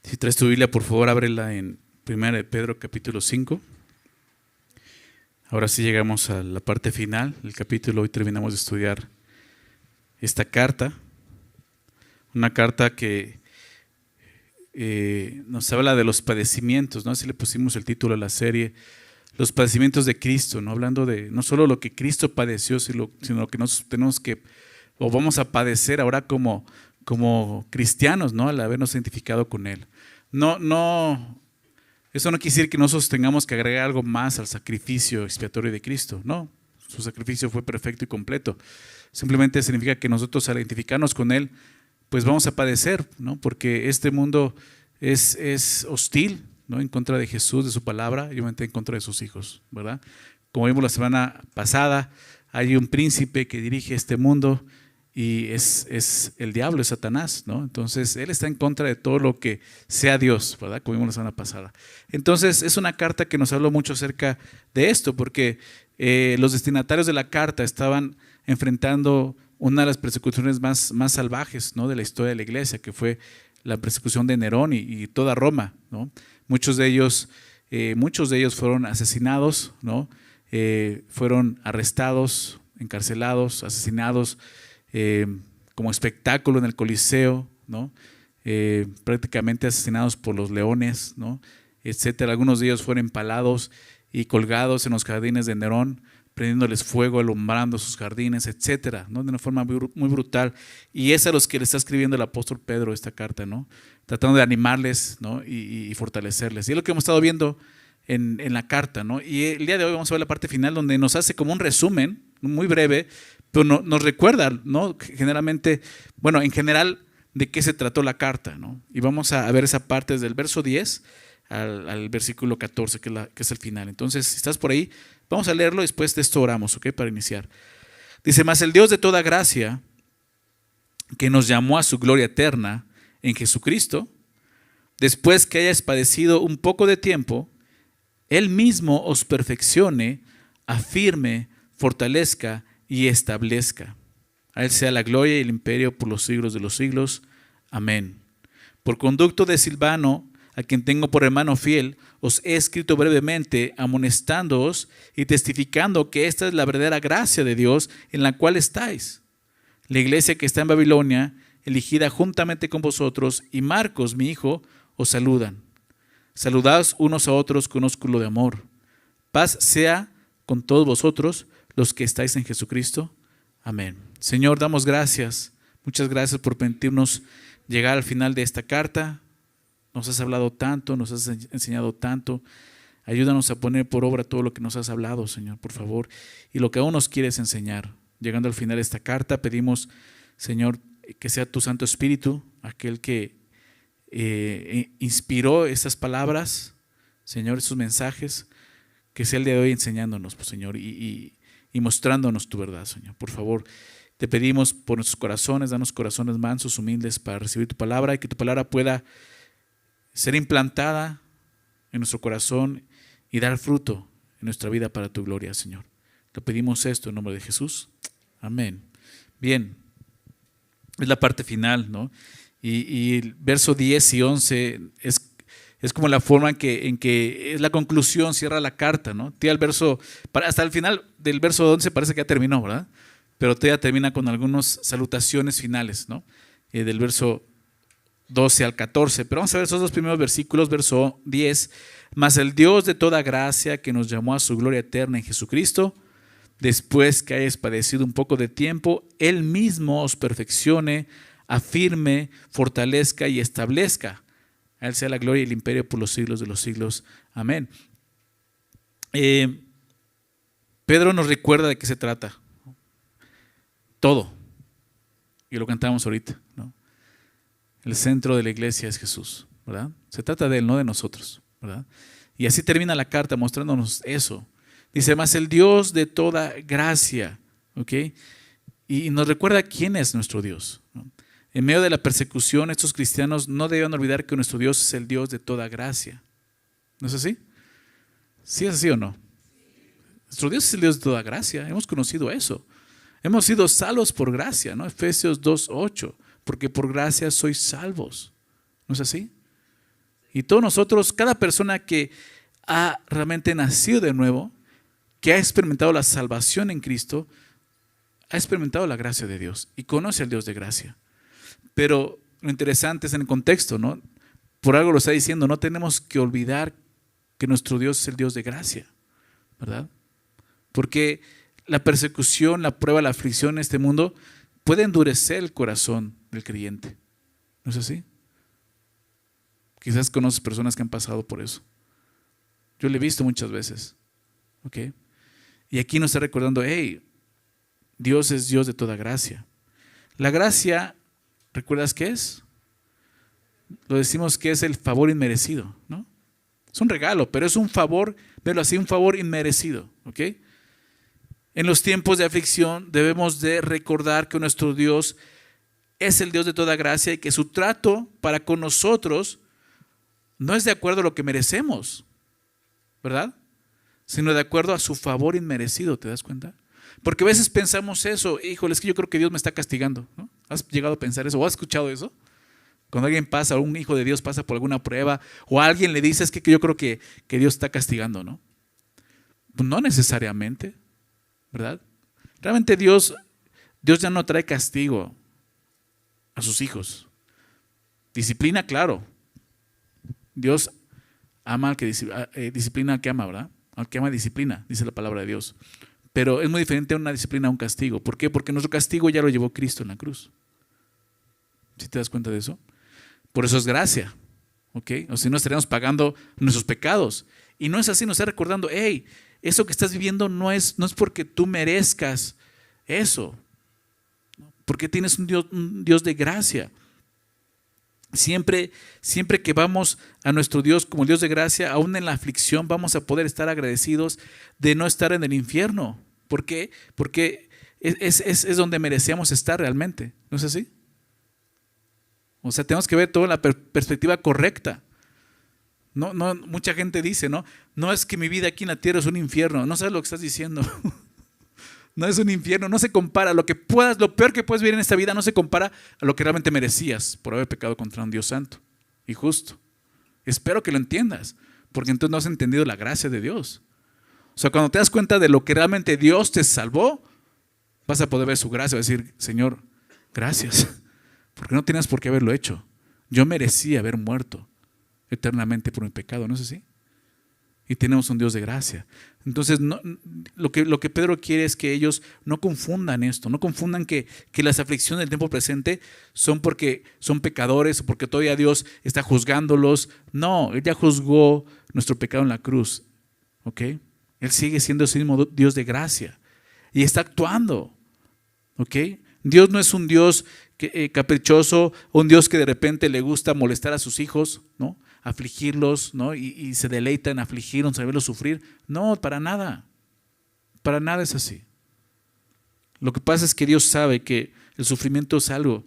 Si traes tu Biblia, por favor, ábrela en 1 de Pedro capítulo 5. Ahora sí llegamos a la parte final del capítulo. Hoy terminamos de estudiar esta carta. Una carta que nos habla de los padecimientos, ¿no? Así le pusimos el título a la serie, los padecimientos de Cristo, ¿no? Hablando de no solo lo que Cristo padeció, sino lo que nosotros tenemos que, o vamos a padecer ahora como cristianos, ¿no? Al habernos identificado con Él. Eso no quiere decir que nosotros tengamos que agregar algo más al sacrificio expiatorio de Cristo, no. Su sacrificio fue perfecto y completo. Simplemente significa que nosotros al identificarnos con Él, pues vamos a padecer, ¿no? Porque este mundo es hostil, ¿no? En contra de Jesús, de su palabra, y obviamente en contra de sus hijos, ¿verdad? Como vimos la semana pasada, hay un príncipe que dirige este mundo y es el diablo, es Satanás, ¿no? Entonces, él está en contra de todo lo que sea Dios, ¿verdad? Como vimos la semana pasada. Entonces, es una carta que nos habló mucho acerca de esto, porque los destinatarios de la carta estaban enfrentando una de las persecuciones más salvajes, ¿no? De la historia de la iglesia, que fue la persecución de Nerón y toda Roma, ¿no? Muchos de ellos fueron asesinados, ¿no? Fueron arrestados, encarcelados, asesinados, como espectáculo en el Coliseo, ¿no? Prácticamente asesinados por los leones, ¿no? Etcétera. Algunos de ellos fueron empalados y colgados en los jardines de Nerón, prendiéndoles fuego, alumbrando sus jardines, etcétera, ¿no? De una forma muy brutal. Y es a los que le está escribiendo el apóstol Pedro esta carta, ¿no? Tratando de animarles, ¿no? y fortalecerles. Y es lo que hemos estado viendo en la carta, ¿no? Y el día de hoy vamos a ver la parte final donde nos hace como un resumen muy breve, pero nos recuerda, ¿no? Generalmente, bueno, en general, de qué se trató la carta, ¿no? Y vamos a ver esa parte desde el verso 10 al versículo 14, que es el final. Entonces, si estás por ahí, vamos a leerlo, después de esto oramos, ¿ok? Para iniciar. Dice: mas el Dios de toda gracia, que nos llamó a su gloria eterna en Jesucristo, después que hayáis padecido un poco de tiempo, Él mismo os perfeccione, afirme, fortalezca y establezca. A Él sea la gloria y el imperio por los siglos de los siglos. Amén. Por conducto de Silvano, a quien tengo por hermano fiel, os he escrito brevemente, amonestándoos y testificando que esta es la verdadera gracia de Dios en la cual estáis. La iglesia que está en Babilonia, elegida juntamente con vosotros, y Marcos, mi hijo, os saludan. Saludaos unos a otros con ósculo de amor. Paz sea con todos vosotros los que estáis en Jesucristo. Amén. Señor, damos gracias. Muchas gracias por permitirnos llegar al final de esta carta. Nos has hablado tanto, nos has enseñado tanto. Ayúdanos a poner por obra todo lo que nos has hablado, Señor, por favor. Y lo que aún nos quieres enseñar. Llegando al final de esta carta, pedimos, Señor, que sea tu Santo Espíritu, aquel que inspiró estas palabras, Señor, estos mensajes, que sea el día de hoy enseñándonos, pues, Señor, y mostrándonos tu verdad, Señor. Por favor, te pedimos por nuestros corazones, danos corazones mansos, humildes para recibir tu palabra y que tu palabra pueda ser implantada en nuestro corazón y dar fruto en nuestra vida para tu gloria, Señor. Te pedimos esto en nombre de Jesús. Amén. Bien, es la parte final, ¿no? Y el verso 10 y 11 es como la forma en que es la conclusión, cierra la carta, ¿no? Hasta el final del verso 11 parece que ya terminó, ¿verdad? Pero todavía termina con algunas salutaciones finales, ¿no? Del verso 12 al 14, pero vamos a ver esos dos primeros versículos. Verso 10: mas el Dios de toda gracia, que nos llamó a su gloria eterna en Jesucristo, después que hayáis padecido un poco de tiempo, Él mismo os perfeccione, afirme, fortalezca y establezca. A Él sea la gloria y el imperio por los siglos de los siglos. Amén. Pedro nos recuerda de qué se trata. Todo. Y lo cantamos ahorita, ¿no? El centro de la iglesia es Jesús, ¿verdad? Se trata de Él, no de nosotros, ¿verdad? Y así termina la carta mostrándonos eso. Dice: mas el Dios de toda gracia, ¿ok? Y nos recuerda quién es nuestro Dios, ¿no? En medio de la persecución, estos cristianos no deben olvidar que nuestro Dios es el Dios de toda gracia. ¿No es así? ¿Sí es así o no? Nuestro Dios es el Dios de toda gracia. Hemos conocido eso. Hemos sido salvos por gracia, ¿no? Efesios 2:8. Porque por gracia sois salvos. ¿No es así? Y todos nosotros, cada persona que ha realmente nacido de nuevo, que ha experimentado la salvación en Cristo, ha experimentado la gracia de Dios y conoce al Dios de gracia. Pero lo interesante es en el contexto, ¿no? Por algo lo está diciendo, no tenemos que olvidar que nuestro Dios es el Dios de gracia, ¿verdad? Porque la persecución, la prueba, la aflicción en este mundo puede endurecer el corazón del creyente. ¿No es así? Quizás conoces personas que han pasado por eso. Yo lo he visto muchas veces. ¿Ok? Y aquí nos está recordando, hey, Dios es Dios de toda gracia. La gracia, ¿recuerdas qué es? Lo decimos que es el favor inmerecido, ¿no? Es un regalo, pero es un favor, verlo así, un favor inmerecido. ¿Ok? En los tiempos de aflicción debemos de recordar que nuestro Dios es el Dios de toda gracia y que su trato para con nosotros no es de acuerdo a lo que merecemos, ¿verdad? Sino de acuerdo a su favor inmerecido, ¿te das cuenta? Porque a veces pensamos eso, híjole, es que yo creo que Dios me está castigando, ¿no? ¿Has llegado a pensar eso o has escuchado eso? Cuando alguien pasa, un hijo de Dios pasa por alguna prueba o a alguien le dice, es que yo creo que Dios está castigando, ¿no? Pues no necesariamente, ¿verdad? Realmente Dios ya no trae castigo a sus hijos. Disciplina, claro. Dios ama al que disciplina al que ama, ¿verdad? Al que ama disciplina, dice la palabra de Dios. Pero es muy diferente a una disciplina a un castigo. ¿Por qué? Porque nuestro castigo ya lo llevó Cristo en la cruz. ¿Sí te das cuenta de eso? Por eso es gracia. ¿Ok? O si no estaríamos pagando nuestros pecados. Y no es así, nos está recordando, hey, eso que estás viviendo no es porque tú merezcas eso. Porque tienes un Dios de gracia. Siempre que vamos a nuestro Dios como el Dios de gracia, aún en la aflicción vamos a poder estar agradecidos de no estar en el infierno. ¿Por qué? Porque es donde merecíamos estar realmente. ¿No es así? O sea, tenemos que ver todo en la perspectiva correcta. No, mucha gente dice, no es que mi vida aquí en la tierra es un infierno. No sabes lo que estás diciendo. No es un infierno, no se compara. Lo peor que puedes vivir en esta vida no se compara a lo que realmente merecías por haber pecado contra un Dios santo y justo. Espero que lo entiendas, porque entonces no has entendido la gracia de Dios. O sea, cuando te das cuenta de lo que realmente Dios te salvó, vas a poder ver su gracia, vas a decir, Señor, gracias, porque no tienes por qué haberlo hecho. Yo merecía haber muerto eternamente por mi pecado, ¿no es así? Y tenemos un Dios de gracia. Entonces, lo que Pedro quiere es que ellos no confundan esto, no confundan que las aflicciones del tiempo presente son porque son pecadores o porque todavía Dios está juzgándolos. No, Él ya juzgó nuestro pecado en la cruz. ¿Ok? Él sigue siendo ese mismo Dios de gracia y está actuando. ¿Ok? Dios no es un Dios caprichoso, un Dios que de repente le gusta molestar a sus hijos, ¿no? Afligirlos, ¿no? Y se deleita en afligirlos, en saberlos sufrir. No, para nada. Para nada es así. Lo que pasa es que Dios sabe que el sufrimiento es algo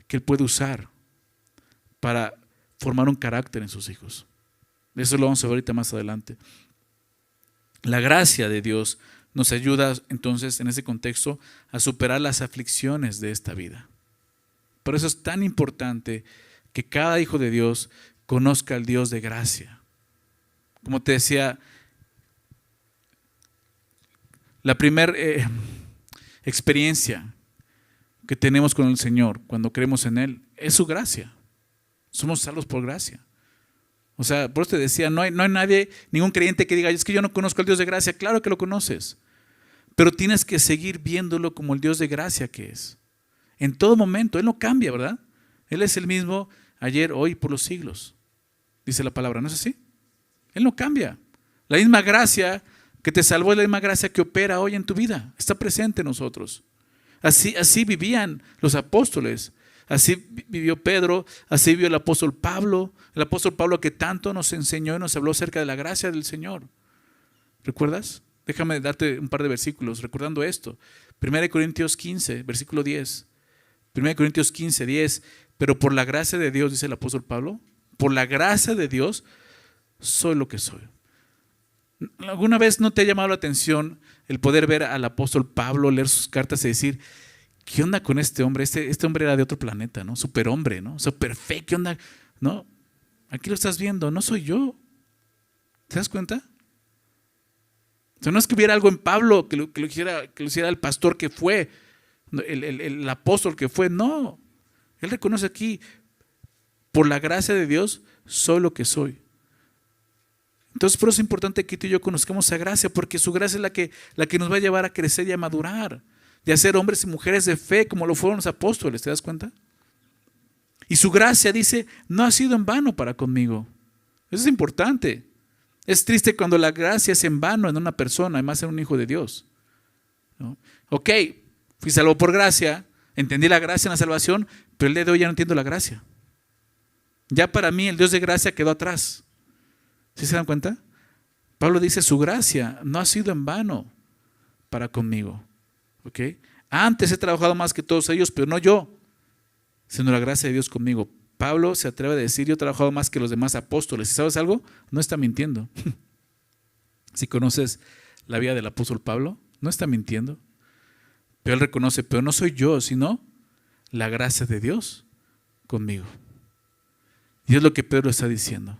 que Él puede usar para formar un carácter en sus hijos. Eso lo vamos a ver ahorita más adelante. La gracia de Dios nos ayuda entonces en ese contexto a superar las aflicciones de esta vida. Por eso es tan importante que cada hijo de Dios conozca al Dios de gracia. Como te decía, la primera experiencia que tenemos con el Señor cuando creemos en Él es su gracia. Somos salvos por gracia. O sea, por eso te decía, no hay nadie, ningún creyente que diga, es que yo no conozco al Dios de gracia. Claro que lo conoces, pero tienes que seguir viéndolo como el Dios de gracia que es. En todo momento, Él no cambia, ¿verdad? Él es el mismo ayer, hoy, por los siglos. Dice la palabra, ¿no es así? Él no cambia. La misma gracia que te salvó es la misma gracia que opera hoy en tu vida. Está presente en nosotros. Así vivían los apóstoles. Así vivió Pedro, así vivió el apóstol Pablo que tanto nos enseñó y nos habló acerca de la gracia del Señor. ¿Recuerdas? Déjame darte un par de versículos recordando esto. 1 Corintios 15, versículo 10. 1 Corintios 15, 10. Pero por la gracia de Dios, dice el apóstol Pablo, por la gracia de Dios soy lo que soy. ¿Alguna vez no te ha llamado la atención el poder ver al apóstol Pablo, leer sus cartas y decir, ¿qué onda con este hombre? Este hombre era de otro planeta, ¿no? Superhombre, ¿no? Super fe, ¿qué onda? ¿No? Aquí lo estás viendo, no soy yo. ¿Te das cuenta? O sea, no es que hubiera algo en Pablo que lo hiciera el pastor que fue, el apóstol que fue, no. Él reconoce aquí, por la gracia de Dios, soy lo que soy. Entonces, por eso es importante que tú y yo conozcamos esa gracia, porque su gracia es la que nos va a llevar a crecer y a madurar, y a ser hombres y mujeres de fe, como lo fueron los apóstoles, ¿te das cuenta? Y su gracia, dice, no ha sido en vano para conmigo. Eso es importante. Es triste cuando la gracia es en vano en una persona, además en un hijo de Dios, ¿no? Ok, fui salvo por gracia, entendí la gracia en la salvación, pero el día de hoy ya no entiendo la gracia. Ya para mí el Dios de gracia quedó atrás. ¿Sí se dan cuenta? Pablo dice, su gracia no ha sido en vano para conmigo. ¿Ok? Antes he trabajado más que todos ellos, pero no yo, sino la gracia de Dios conmigo. Pablo se atreve a decir, yo he trabajado más que los demás apóstoles. ¿Y sabes algo? No está mintiendo. Si conoces la vida del apóstol Pablo, no está mintiendo. Pero él reconoce, pero no soy yo, sino la gracia de Dios conmigo. Y es lo que Pedro está diciendo.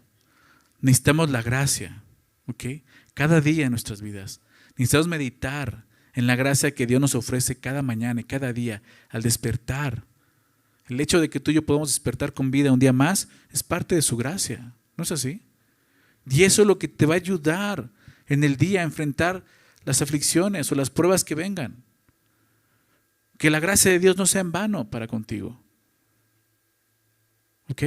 Necesitamos la gracia, ¿ok? Cada día en nuestras vidas. Necesitamos meditar en la gracia que Dios nos ofrece cada mañana y cada día al despertar. El hecho de que tú y yo podamos despertar con vida un día más es parte de su gracia, ¿no es así? Y eso es lo que te va a ayudar en el día a enfrentar las aflicciones o las pruebas que vengan. Que la gracia de Dios no sea en vano para contigo. ¿Ok?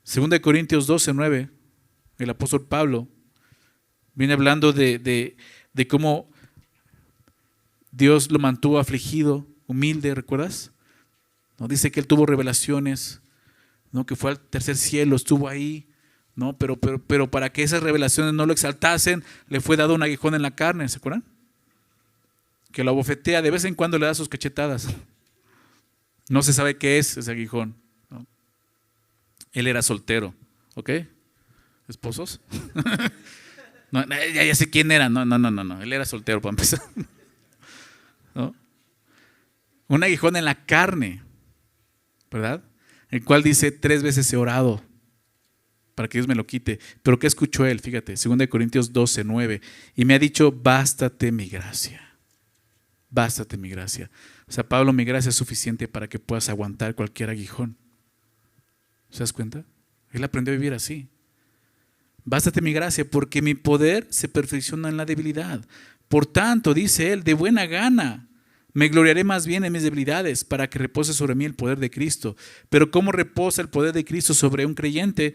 2 Corintios 12:9, el apóstol Pablo viene hablando de cómo Dios lo mantuvo afligido, humilde, ¿recuerdas? ¿No? Dice que él tuvo revelaciones, ¿no? Que fue al tercer cielo, estuvo ahí, ¿no? Pero para que esas revelaciones no lo exaltasen, le fue dado un aguijón en la carne, ¿se acuerdan? Que lo abofetea, de vez en cuando le da sus cachetadas. No se sabe qué es ese aguijón, ¿no? Él era soltero, ¿ok? ¿Esposos? No, ya sé quién era, no, él era soltero para empezar, ¿no? Un aguijón en la carne, ¿verdad? El cual dice 3 veces he orado para que Dios me lo quite. Pero ¿qué escuchó él? Fíjate, 2 Corintios 12:9. Y me ha dicho, bástate mi gracia. Bástate mi gracia. O sea, Pablo, mi gracia es suficiente para que puedas aguantar cualquier aguijón. ¿Se das cuenta? Él aprendió a vivir así. Bástate mi gracia, porque mi poder se perfecciona en la debilidad. Por tanto, dice él, de buena gana me gloriaré más bien en mis debilidades, para que repose sobre mí el poder de Cristo. Pero ¿cómo reposa el poder de Cristo sobre un creyente?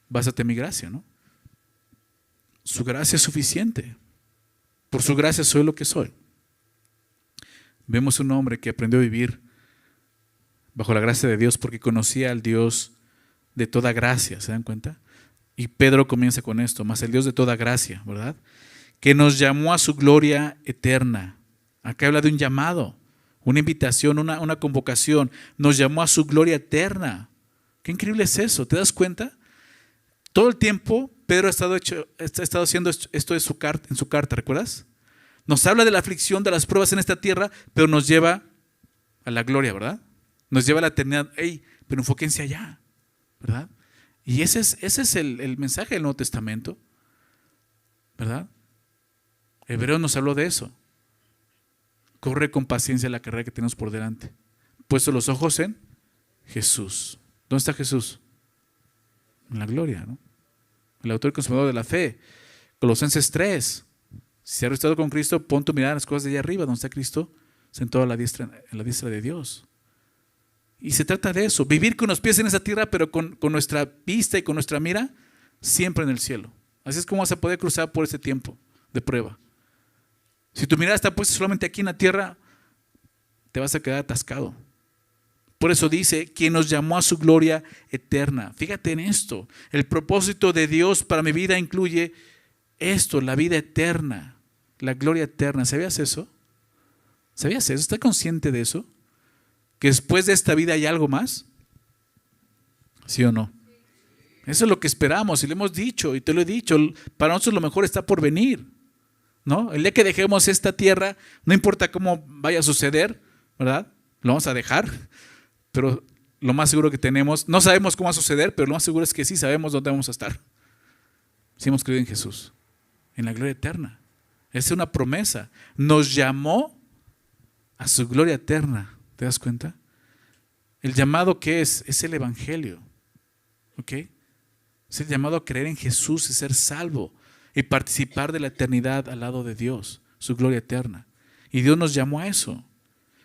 Básate mi gracia, ¿no? Su gracia es suficiente. Por su gracia soy lo que soy. Vemos un hombre que aprendió a vivir bajo la gracia de Dios porque conocía al Dios de toda gracia, ¿se dan cuenta? Y Pedro comienza con esto, más el Dios de toda gracia, ¿verdad? Que nos llamó a su gloria eterna. Acá habla de un llamado, una invitación, una convocación. Nos llamó a su gloria eterna. Qué increíble es eso, ¿te das cuenta? Todo el tiempo Pedro ha estado haciendo esto en su carta, ¿recuerdas? Nos habla de la aflicción, de las pruebas en esta tierra, pero nos lleva a la gloria, ¿verdad? Nos lleva a la eternidad. ¡Ey! Pero enfóquense allá, ¿verdad? Y ese es el mensaje del Nuevo Testamento, ¿verdad? Hebreos nos habló de eso. Corre con paciencia la carrera que tenemos por delante. Puesto los ojos en Jesús. ¿Dónde está Jesús? En la gloria, ¿no? El autor y consumador de la fe. Colosenses 3. Si has estado con Cristo, pon tu mirada en las cosas de allá arriba, donde está Cristo sentado en la diestra de Dios. Y se trata de eso, vivir con los pies en esa tierra, pero con nuestra vista y con nuestra mira siempre en el cielo. Así es como vas a poder cruzar por este tiempo de prueba. Si tu mirada está puesta solamente aquí en la tierra, te vas a quedar atascado. Por eso dice, quien nos llamó a su gloria eterna. Fíjate en esto, el propósito de Dios para mi vida incluye esto, la vida eterna, la gloria eterna. ¿Sabías eso? ¿Sabías eso? ¿Estás consciente de eso? ¿Que después de esta vida hay algo más? ¿Sí o no? Eso es lo que esperamos y lo hemos dicho y te lo he dicho. Para nosotros lo mejor está por venir, ¿no? El día que dejemos esta tierra, no importa cómo vaya a suceder, ¿verdad? Lo vamos a dejar, pero lo más seguro que tenemos, no sabemos cómo va a suceder, pero lo más seguro es que sí sabemos dónde vamos a estar. Si hemos creído en Jesús, en la gloria eterna. Es una promesa. Nos llamó a su gloria eterna. ¿Te das cuenta? El llamado que es el evangelio. ¿Ok? Es el llamado a creer en Jesús y ser salvo y participar de la eternidad al lado de Dios, su gloria eterna. Y Dios nos llamó a eso.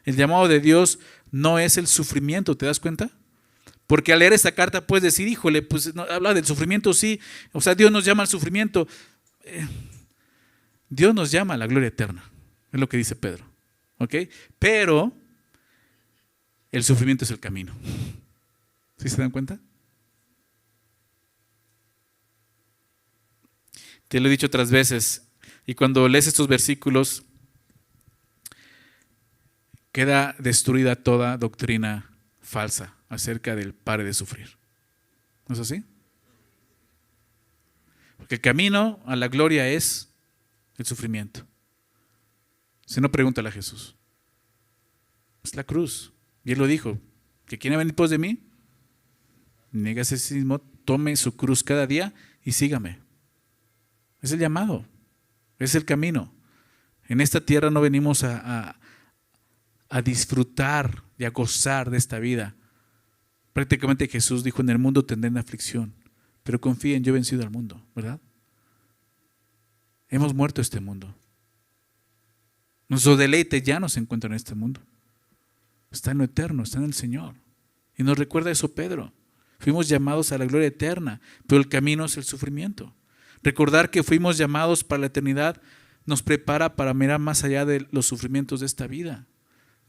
El llamado de Dios no es el sufrimiento, ¿te das cuenta? Porque al leer esta carta puedes decir, híjole, pues no, habla del sufrimiento, sí. O sea, Dios nos llama al sufrimiento. Dios nos llama a la gloria eterna, es lo que dice Pedro. ¿Ok? Pero el sufrimiento es el camino. ¿Sí se dan cuenta? Te lo he dicho otras veces, y cuando lees estos versículos, queda destruida toda doctrina falsa acerca del pare de sufrir. ¿No es así? Porque el camino a la gloria es el sufrimiento. Si no, pregúntale a Jesús. Es la cruz. Y Él lo dijo, que quiera venir pos de mí, niégase a sí mismo, tome su cruz cada día y sígame. Es el llamado, es el camino. En esta tierra no venimos a disfrutar y a gozar de esta vida. Prácticamente Jesús dijo, en el mundo tendrán aflicción, pero confíen, yo he vencido al mundo, ¿verdad? Hemos muerto a este mundo. Nuestro deleite ya no se encuentra en este mundo. Está en lo eterno, está en el Señor. Y nos recuerda eso Pedro. Fuimos llamados a la gloria eterna, pero el camino es el sufrimiento. Recordar que fuimos llamados para la eternidad nos prepara para mirar más allá de los sufrimientos de esta vida.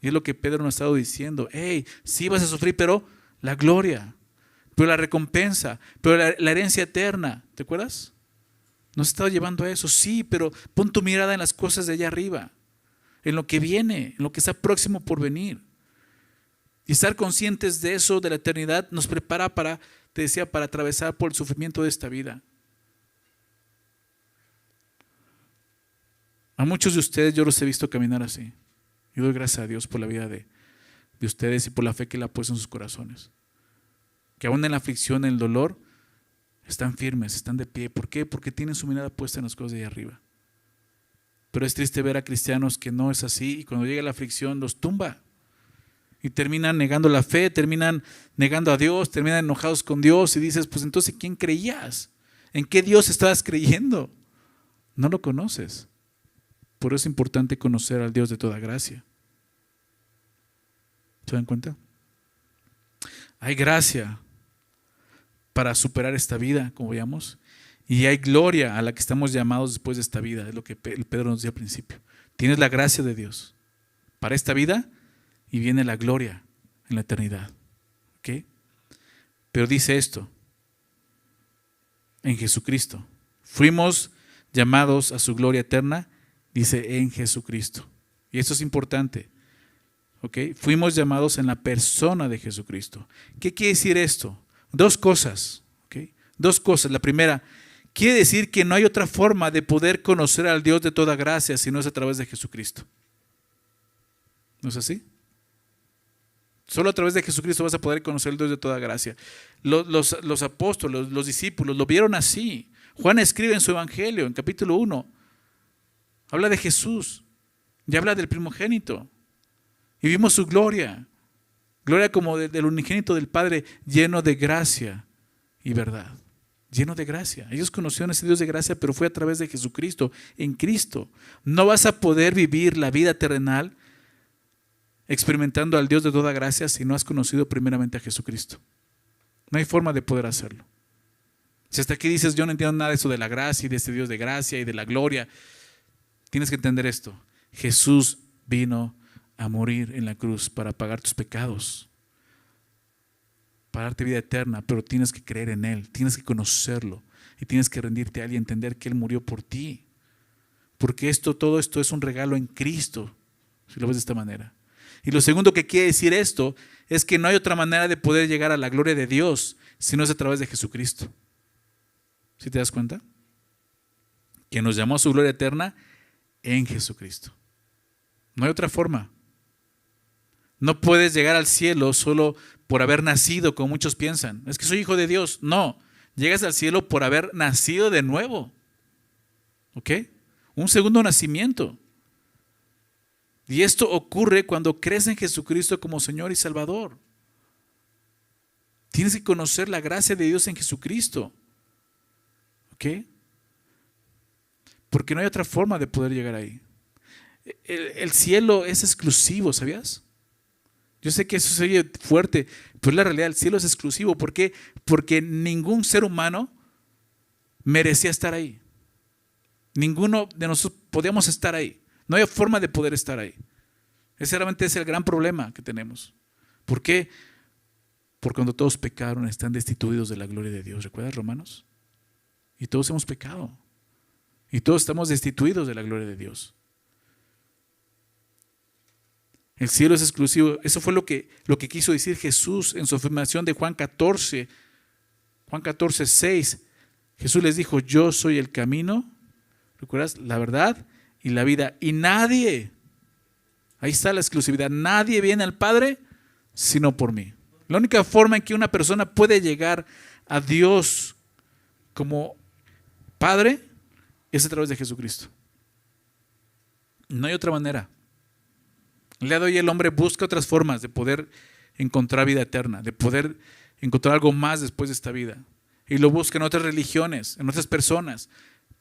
Y es lo que Pedro nos ha estado diciendo. Hey, sí vas a sufrir, pero la gloria, pero la recompensa, pero la herencia eterna. ¿Te acuerdas? Nos ha estado llevando a eso. Sí, pero pon tu mirada en las cosas de allá arriba, en lo que viene, en lo que está próximo por venir. Y estar conscientes de eso, de la eternidad, nos prepara para, te decía, para atravesar por el sufrimiento de esta vida. A muchos de ustedes yo los he visto caminar así. Yo doy gracias a Dios por la vida de ustedes y por la fe que Él ha puesto en sus corazones. Que aún en la aflicción, en el dolor, están firmes, están de pie. ¿Por qué? Porque tienen su mirada puesta en las cosas de allá arriba. Pero es triste ver a cristianos que no es así y cuando llega la aflicción los tumba. Y terminan negando la fe, terminan negando a Dios, terminan enojados con Dios y dices, pues entonces ¿quién creías? ¿En qué Dios estabas creyendo? No lo conoces. Por eso es importante conocer al Dios de toda gracia. ¿Se dan cuenta? Hay gracia para superar esta vida, como veíamos, y hay gloria a la que estamos llamados después de esta vida, es lo que Pedro nos dio al principio. Tienes la gracia de Dios para esta vida y viene la gloria en la eternidad. ¿Ok? Pero dice esto, en Jesucristo. Fuimos llamados a su gloria eterna, dice en Jesucristo. Y esto es importante. ¿Ok? Fuimos llamados en la persona de Jesucristo. ¿Qué quiere decir esto? Dos cosas. ¿Ok? Dos cosas. La primera, quiere decir que no hay otra forma de poder conocer al Dios de toda gracia si no es a través de Jesucristo. ¿No es así? Solo a través de Jesucristo vas a poder conocer al Dios de toda gracia. Los apóstoles, los discípulos lo vieron así. Juan escribe en su evangelio, en capítulo 1, habla de Jesús y habla del primogénito. Y vimos su gloria, gloria como del unigénito del Padre, lleno de gracia y verdad. Lleno de gracia. Ellos conocieron a ese Dios de gracia, pero fue a través de Jesucristo, en Cristo. No vas a poder vivir la vida terrenal experimentando al Dios de toda gracia si no has conocido primeramente a Jesucristo. No hay forma de poder hacerlo. Si hasta aquí dices, yo no entiendo nada de eso de la gracia y de este Dios de gracia y de la gloria, tienes que entender esto. Jesús vino a morir en la cruz para pagar tus pecados, para darte vida eterna, pero tienes que creer en Él, tienes que conocerlo y tienes que rendirte a Él y entender que Él murió por ti. Porque todo esto es un regalo en Cristo, si lo ves de esta manera. Y lo segundo que quiere decir esto es que no hay otra manera de poder llegar a la gloria de Dios si no es a través de Jesucristo. ¿Sí te das cuenta? Que nos llamó a su gloria eterna en Jesucristo. No hay otra forma. No puedes llegar al cielo solo por haber nacido, como muchos piensan. Es que soy hijo de Dios. No, llegas al cielo por haber nacido de nuevo. ¿Ok? Un segundo nacimiento. Y esto ocurre cuando crees en Jesucristo como Señor y Salvador. Tienes que conocer la gracia de Dios en Jesucristo. ¿Ok? Porque no hay otra forma de poder llegar ahí. El cielo es exclusivo, ¿sabías? Yo sé que eso se oye fuerte, pero es la realidad, el cielo es exclusivo. ¿Por qué? Porque ningún ser humano merecía estar ahí. Ninguno de nosotros podíamos estar ahí. No hay forma de poder estar ahí. Ese realmente es el gran problema que tenemos. ¿Por qué? Porque cuando todos pecaron están destituidos de la gloria de Dios. ¿Recuerdas, Romanos? Y todos hemos pecado. Y todos estamos destituidos de la gloria de Dios. El cielo es exclusivo. Eso fue lo que quiso decir Jesús en su afirmación de Juan 14. Juan 14, 6. Jesús les dijo, yo soy el camino, ¿recuerdas? La verdad y la vida. Y nadie, ahí está la exclusividad, nadie viene al Padre sino por mí. La única forma en que una persona puede llegar a Dios como Padre es a través de Jesucristo. No hay otra manera. El día de hoy el hombre busca otras formas de poder encontrar vida eterna, de poder encontrar algo más después de esta vida. Y lo busca en otras religiones, en otras personas.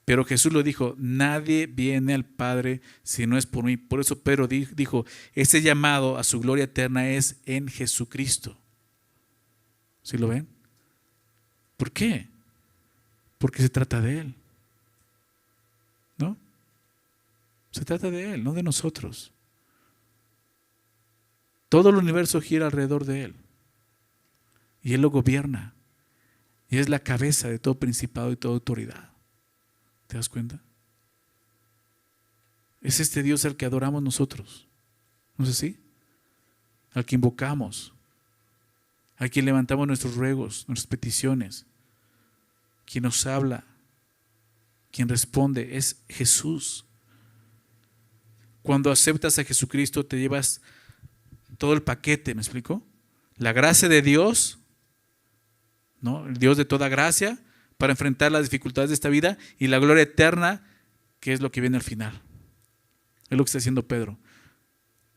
Pero Jesús lo dijo, nadie viene al Padre si no es por mí. Por eso Pedro dijo, ese llamado a su gloria eterna es en Jesucristo. ¿Sí lo ven? ¿Por qué? Porque se trata de Él. ¿No? Se trata de Él, no de nosotros. Todo el universo gira alrededor de Él. Y Él lo gobierna. Y es la cabeza de todo principado y toda autoridad. ¿Te das cuenta? Es este Dios al que adoramos nosotros. ¿No es así? Al que invocamos. A quien levantamos nuestros ruegos, nuestras peticiones. Quien nos habla. Quien responde es Jesús. Cuando aceptas a Jesucristo te llevas todo el paquete, ¿me explico? La gracia de Dios, ¿no? El Dios de toda gracia para enfrentar las dificultades de esta vida y la gloria eterna, que es lo que viene al final. Es lo que está haciendo Pedro.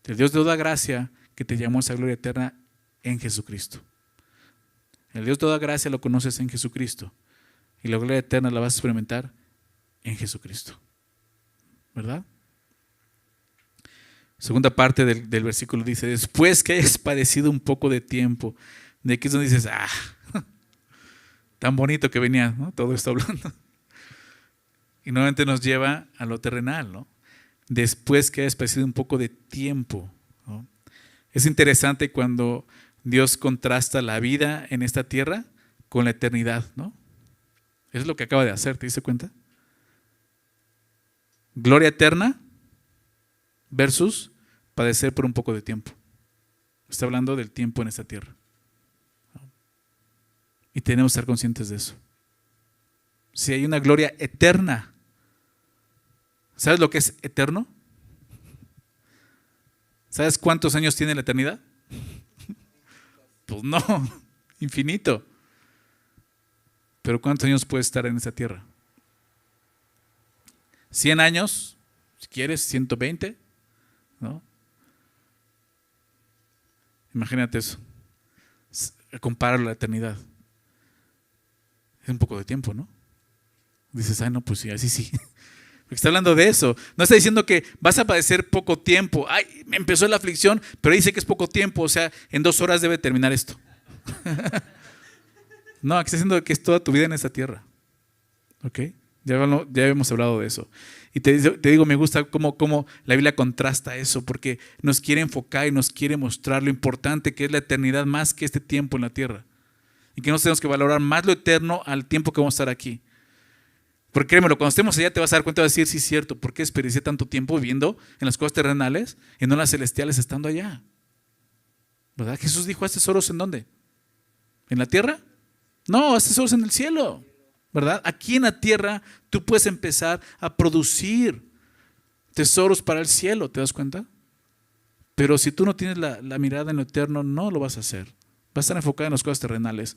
El Dios de toda gracia que te llamó a esa gloria eterna en Jesucristo. El Dios de toda gracia lo conoces en Jesucristo y la gloria eterna la vas a experimentar en Jesucristo. ¿Verdad? Segunda parte del versículo dice, después que hayas padecido un poco de tiempo, de aquí es donde dices, tan bonito que venía, ¿no? Todo esto hablando. Y nuevamente nos lleva a lo terrenal, ¿no? Después que hayas padecido un poco de tiempo, ¿no? Es interesante cuando Dios contrasta la vida en esta tierra con la eternidad, ¿no? Eso es lo que acaba de hacer, ¿te diste cuenta? Gloria eterna versus padecer por un poco de tiempo. Está hablando del tiempo en esta tierra. Y tenemos que estar conscientes de eso. Si hay una gloria eterna, ¿sabes lo que es eterno? ¿Sabes cuántos años tiene la eternidad? Pues no, infinito. Pero ¿cuántos años puede estar en esta tierra? 100 años, si quieres, 120, ¿no? Imagínate eso. Compáralo a la eternidad. Es un poco de tiempo, ¿no? Dices, no, pues sí, así sí. Porque está hablando de eso. No está diciendo que vas a padecer poco tiempo. Me empezó la aflicción, pero dice que es poco tiempo. O sea, en 2 horas debe terminar esto. No, aquí está diciendo que es toda tu vida en esta tierra. ¿Ok? Ya hemos hablado de eso. Y te digo, me gusta cómo la Biblia contrasta eso, porque nos quiere enfocar y nos quiere mostrar lo importante que es la eternidad más que este tiempo en la tierra. Y que nos tenemos que valorar más lo eterno al tiempo que vamos a estar aquí. Porque créemelo, cuando estemos allá te vas a dar cuenta de decir, sí es cierto, ¿por qué desperdicié tanto tiempo viviendo en las cosas terrenales y no en las celestiales estando allá? ¿Verdad? Jesús dijo, ¿haz tesoros en dónde? ¿En la tierra? No, haz tesoros en el cielo. ¿Verdad? Aquí en la tierra tú puedes empezar a producir tesoros para el cielo, ¿te das cuenta? Pero si tú no tienes la mirada en lo eterno, no lo vas a hacer. Vas a estar enfocado en las cosas terrenales,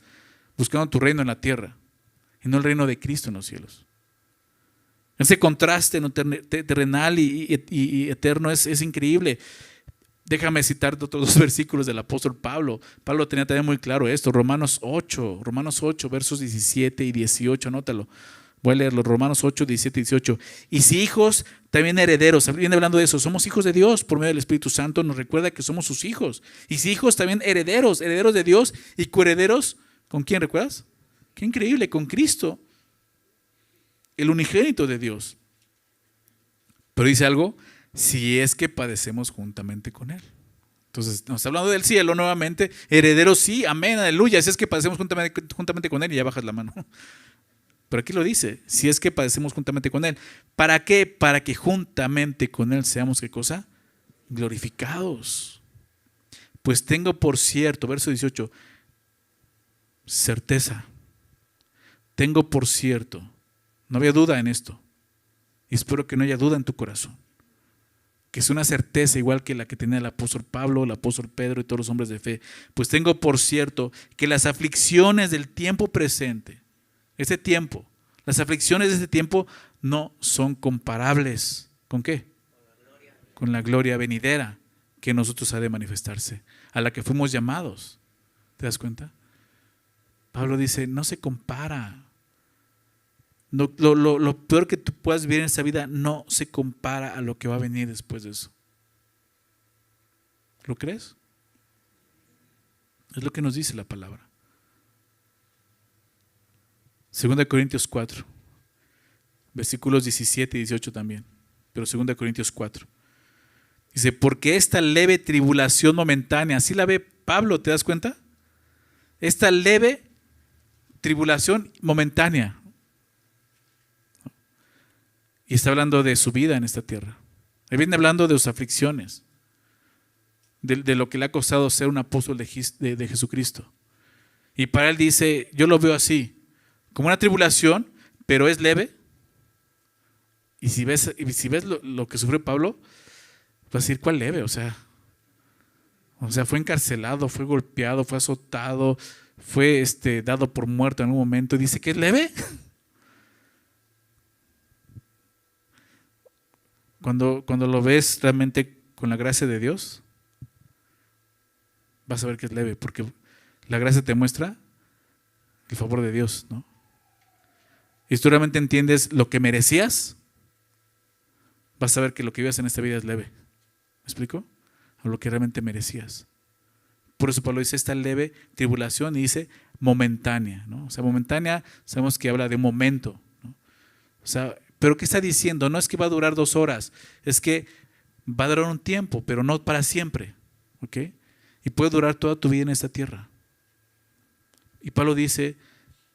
buscando tu reino en la tierra y no el reino de Cristo en los cielos. Ese contraste en lo terrenal y eterno es increíble. Déjame citar otros dos versículos del apóstol Pablo. Pablo tenía también muy claro esto. Romanos 8, versos 17 y 18, anótalo. Voy a leerlo, Romanos 8, 17 y 18. Y si hijos, también herederos. Viene hablando de eso. Somos hijos de Dios por medio del Espíritu Santo. Nos recuerda que somos sus hijos. Y si hijos, también herederos de Dios y coherederos. ¿Con quién recuerdas? Qué increíble, con Cristo, el unigénito de Dios. Pero dice algo, si es que padecemos juntamente con Él. Entonces, nos está hablando del cielo nuevamente. Herederos, sí, amén, aleluya. Si es que padecemos juntamente con Él, y ya bajas la mano. Pero aquí lo dice, si es que padecemos juntamente con Él. ¿Para qué? Para que juntamente con Él seamos, ¿qué cosa? Glorificados. Pues tengo por cierto, verso 18, certeza. Tengo por cierto, no había duda en esto, y espero que no haya duda en tu corazón, que es una certeza igual que la que tenía el apóstol Pablo, el apóstol Pedro y todos los hombres de fe. Pues tengo por cierto que las aflicciones del tiempo presente, este tiempo, las aflicciones de este tiempo no son comparables. ¿Con qué? Con la gloria venidera que en nosotros ha de manifestarse, a la que fuimos llamados. ¿Te das cuenta? Pablo dice, no se compara. No, lo peor que tú puedas vivir en esta vida no se compara a lo que va a venir después de eso. ¿Lo crees? Es lo que nos dice la palabra. 2 Corintios 4, versículos 17 y 18 también, pero 2 Corintios 4. Dice, porque esta leve tribulación momentánea, así la ve Pablo, ¿te das cuenta? Esta leve tribulación momentánea. Y está hablando de su vida en esta tierra. Él viene hablando de sus aflicciones, de lo que le ha costado ser un apóstol de Jesucristo. Y para él dice, yo lo veo así, como una tribulación, pero es leve. Y si ves lo que sufrió Pablo, vas a decir, ¿cuál leve? O sea, fue encarcelado, fue golpeado, fue azotado, fue dado por muerto en un momento. Y dice que es leve. Cuando lo ves realmente con la gracia de Dios, vas a ver que es leve, porque la gracia te muestra el favor de Dios, ¿no? Y si tú realmente entiendes lo que merecías, vas a ver que lo que vives en esta vida es leve. ¿Me explico? A lo que realmente merecías. Por eso Pablo dice esta leve tribulación y dice momentánea, ¿no? O sea, momentánea sabemos que habla de un momento, ¿no? O sea, pero ¿qué está diciendo? No es que va a durar 2 horas, es que va a durar un tiempo, pero no para siempre, ¿ok? Y puede durar toda tu vida en esta tierra. Y Pablo dice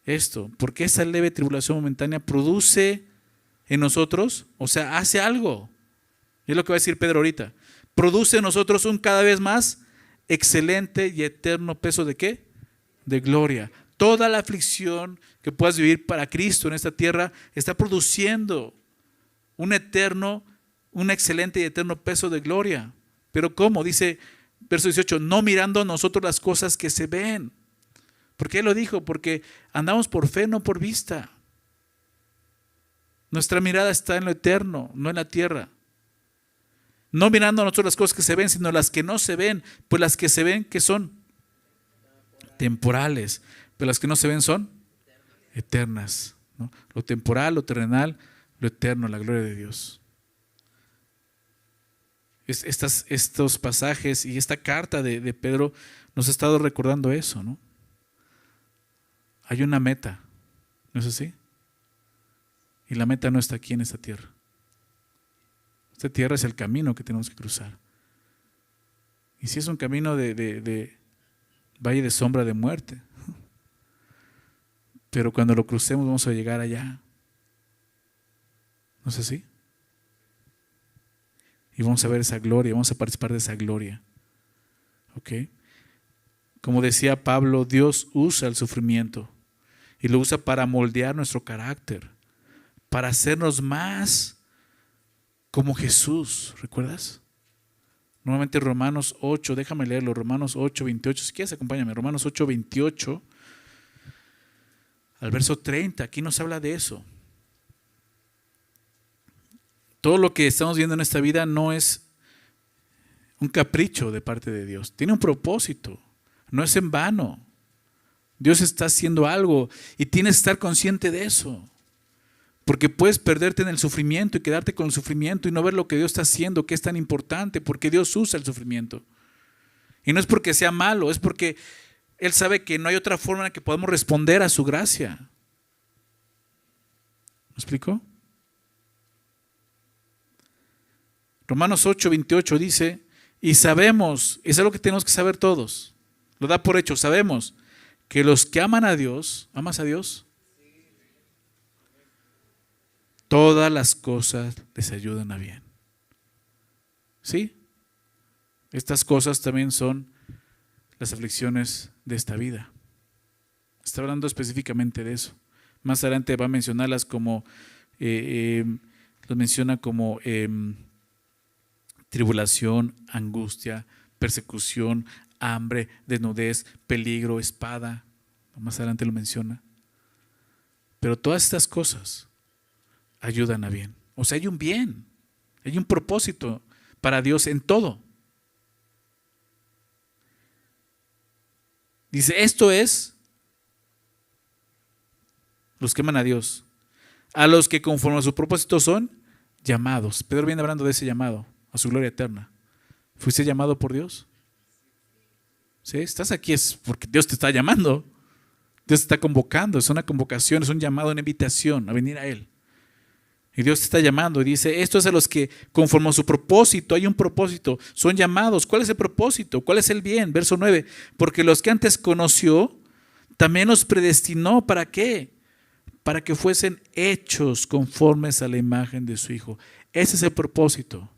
esto, porque esa leve tribulación momentánea produce en nosotros, o sea, hace algo. Y es lo que va a decir Pedro ahorita. Produce en nosotros un cada vez más excelente y eterno peso ¿de qué? De gloria. Toda la aflicción que puedas vivir para Cristo en esta tierra está produciendo un excelente y eterno peso de gloria. Pero ¿cómo? Dice verso 18, no mirando nosotros las cosas que se ven. ¿Por qué lo dijo? Porque andamos por fe, no por vista. Nuestra mirada está en lo eterno, no en la tierra. No mirando nosotros las cosas que se ven, sino las que no se ven. Pues las que se ven, ¿qué son? Temporales. Pero las que no se ven son eternas, ¿no? Lo temporal, lo terrenal, lo eterno, la gloria de Dios. Estos pasajes y esta carta de Pedro nos ha estado recordando eso, ¿no? Hay una meta, ¿no es así? Y la meta no está aquí en esta tierra. Esta tierra es el camino que tenemos que cruzar. Y si es un camino de valle de sombra de muerte, pero cuando lo crucemos vamos a llegar allá. ¿No es así? Y vamos a ver esa gloria, vamos a participar de esa gloria. ¿Ok? Como decía Pablo, Dios usa el sufrimiento y lo usa para moldear nuestro carácter, para hacernos más como Jesús, ¿recuerdas? Nuevamente Romanos 8, déjame leerlo, Romanos 8, 28. Si quieres, acompáñame. Romanos 8, 28 al verso 30. Aquí nos habla de eso. Todo lo que estamos viendo en esta vida no es un capricho de parte de Dios. Tiene un propósito. No es en vano. Dios está haciendo algo y tienes que estar consciente de eso. Porque puedes perderte en el sufrimiento y quedarte con el sufrimiento y no ver lo que Dios está haciendo, que es tan importante, porque Dios usa el sufrimiento. Y no es porque sea malo, es porque Él sabe que no hay otra forma en la que podamos responder a su gracia. ¿Me explico? Romanos 8, 28 dice, y sabemos, es algo que tenemos que saber todos, lo da por hecho, sabemos que los que aman a Dios, ¿amas a Dios? Todas las cosas les ayudan a bien. ¿Sí? Estas cosas también son las aflicciones de esta vida. Está hablando específicamente de eso. Más adelante va a mencionarlas como, los menciona como tribulación, angustia, persecución, hambre, desnudez, peligro, espada. Más adelante lo menciona. Pero todas estas cosas ayudan a bien. O sea, hay un bien, hay un propósito para Dios en todo. Dice, esto es los que aman a Dios, a los que conforme a su propósito son llamados. Pedro viene hablando de ese llamado a su gloria eterna. ¿Fuiste llamado por Dios? ¿Sí? Estás aquí es porque Dios te está llamando. Dios te está convocando. Es una convocación, es un llamado, una invitación a venir a Él. Y Dios te está llamando y dice, esto es a los que conforme a su propósito, hay un propósito, son llamados. ¿Cuál es el propósito? ¿Cuál es el bien? Verso 9, porque los que antes conoció, también los predestinó. ¿Para qué? Para que fuesen hechos conformes a la imagen de su Hijo. Ese es el propósito.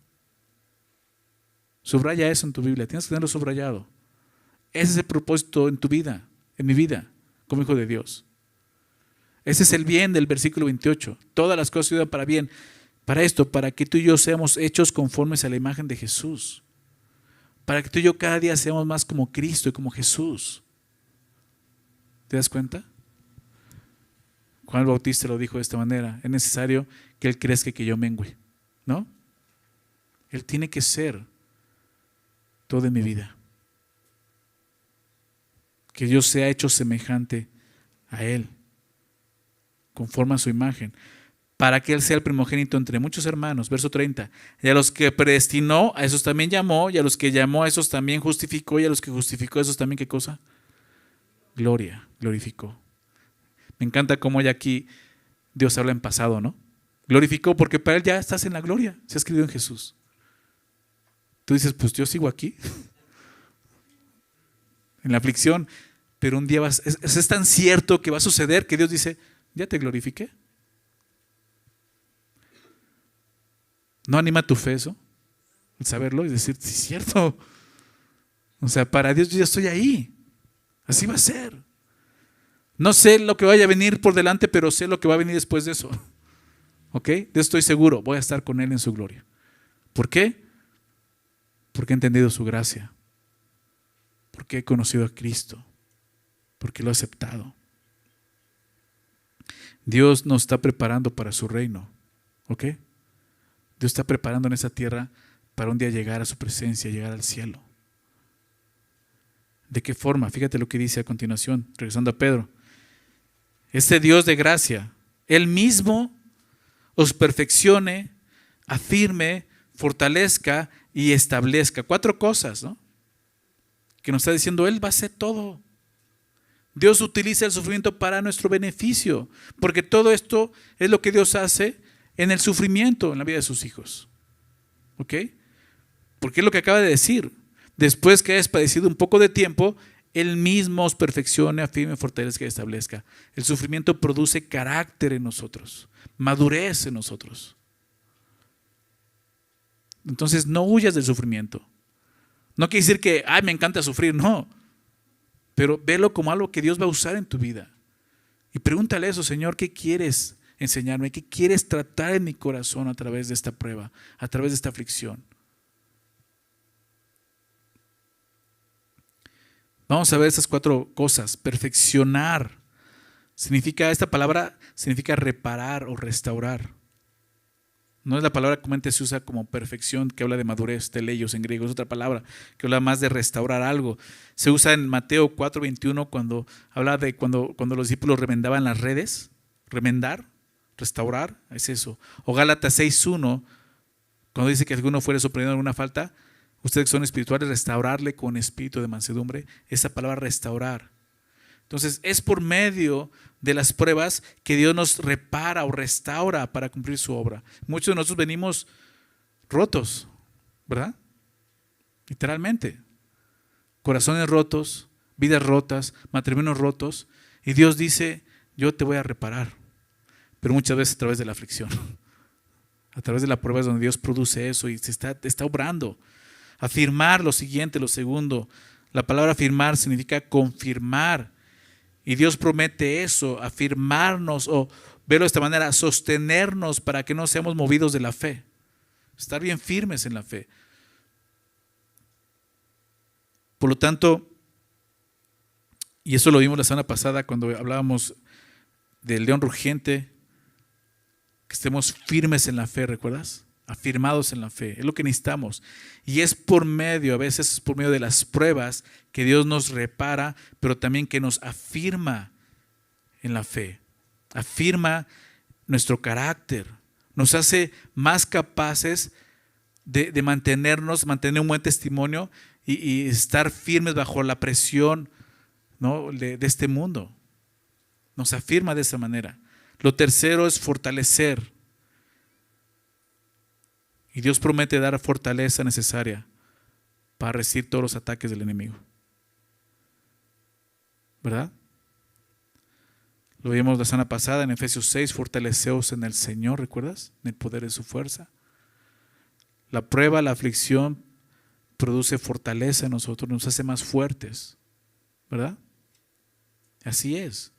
Subraya eso en tu Biblia, tienes que tenerlo subrayado. Ese es el propósito en tu vida, en mi vida, como hijo de Dios. Ese es el bien del versículo 28. Todas las cosas ayudan para bien. Para esto, para que tú y yo seamos hechos conformes a la imagen de Jesús. Para que tú y yo cada día seamos más como Cristo y como Jesús. ¿Te das cuenta? Juan el Bautista lo dijo de esta manera. Es necesario que Él crezca y que yo mengüe. ¿No? Él tiene que ser todo en mi vida. Que yo sea hecho semejante a Él, conforme a su imagen, para que Él sea el primogénito entre muchos hermanos. Verso 30. Y a los que predestinó, a esos también llamó, y a los que llamó, a esos también justificó, y a los que justificó, a esos también, ¿qué cosa? Gloria, glorificó. Me encanta cómo ya aquí Dios habla en pasado, ¿no? Glorificó porque para Él ya estás en la gloria, se ha escrito en Jesús. Tú dices, pues yo sigo aquí, en la aflicción, pero un día es tan cierto que va a suceder que Dios dice, ya te glorifiqué. ¿No anima tu fe eso? El saberlo y decir, sí es cierto. O sea, para Dios yo ya estoy ahí. Así va a ser. No sé lo que vaya a venir por delante, pero sé lo que va a venir después de eso. ¿Ok? Yo estoy seguro, voy a estar con Él en su gloria. ¿Por qué? Porque he entendido su gracia. Porque he conocido a Cristo. Porque lo he aceptado. Dios nos está preparando para su reino. ¿Ok? Dios está preparando en esa tierra para un día llegar a su presencia, llegar al cielo. ¿De qué forma? Fíjate lo que dice a continuación, regresando a Pedro. Este Dios de gracia, Él mismo os perfeccione, afirme, fortalezca y establezca. 4 cosas, ¿no? Que nos está diciendo, Él va a hacer todo. Dios utiliza el sufrimiento para nuestro beneficio, porque todo esto es lo que Dios hace en el sufrimiento en la vida de sus hijos. ¿Ok? Porque es lo que acaba de decir. Después que hayas padecido un poco de tiempo, Él mismo os perfeccione, afirme, fortalezca y establezca. El sufrimiento produce carácter en nosotros, madurez en nosotros. Entonces no huyas del sufrimiento. No quiere decir que, ay, me encanta sufrir, no. Pero velo como algo que Dios va a usar en tu vida. Y pregúntale eso, Señor, ¿qué quieres enseñarme? ¿Qué quieres tratar en mi corazón a través de esta prueba, a través de esta aflicción? Vamos a ver esas 4 cosas. Perfeccionar. Esta palabra significa reparar o restaurar. No es la palabra que comúnmente se usa como perfección, que habla de madurez, teleios en griego. Es otra palabra que habla más de restaurar algo. Se usa en Mateo 4:21 cuando habla de cuando los discípulos remendaban las redes. Remendar, restaurar, es eso. O Gálatas 6:1, cuando dice que alguno fuere sorprendido en alguna falta, ustedes que son espirituales, restaurarle con espíritu de mansedumbre. Esa palabra restaurar. Entonces es por medio de las pruebas que Dios nos repara o restaura para cumplir su obra. Muchos de nosotros venimos rotos, ¿verdad? Literalmente. Corazones rotos, vidas rotas, matrimonios rotos. Y Dios dice, yo te voy a reparar. Pero muchas veces a través de la aflicción. A través de la prueba es donde Dios produce eso y está obrando. Afirmar lo siguiente, lo segundo. La palabra afirmar significa confirmar. Y Dios promete eso, afirmarnos o verlo de esta manera, sostenernos para que no seamos movidos de la fe. Estar bien firmes en la fe. Por lo tanto, y eso lo vimos la semana pasada cuando hablábamos del león rugiente, que estemos firmes en la fe, ¿recuerdas? Afirmados en la fe, es lo que necesitamos. Y es por medio, a veces es por medio de las pruebas que Dios nos repara, pero también que nos afirma en la fe. Afirma nuestro carácter, nos hace más capaces de mantener un buen testimonio y estar firmes bajo la presión, ¿no?, de este mundo. Nos afirma de esa manera. Lo tercero es fortalecer. Y Dios promete dar fortaleza necesaria para resistir todos los ataques del enemigo. ¿Verdad? Lo vimos la semana pasada en Efesios 6, fortaleceos en el Señor, ¿recuerdas? En el poder de su fuerza. La prueba, la aflicción produce fortaleza en nosotros, nos hace más fuertes. ¿Verdad? Así es.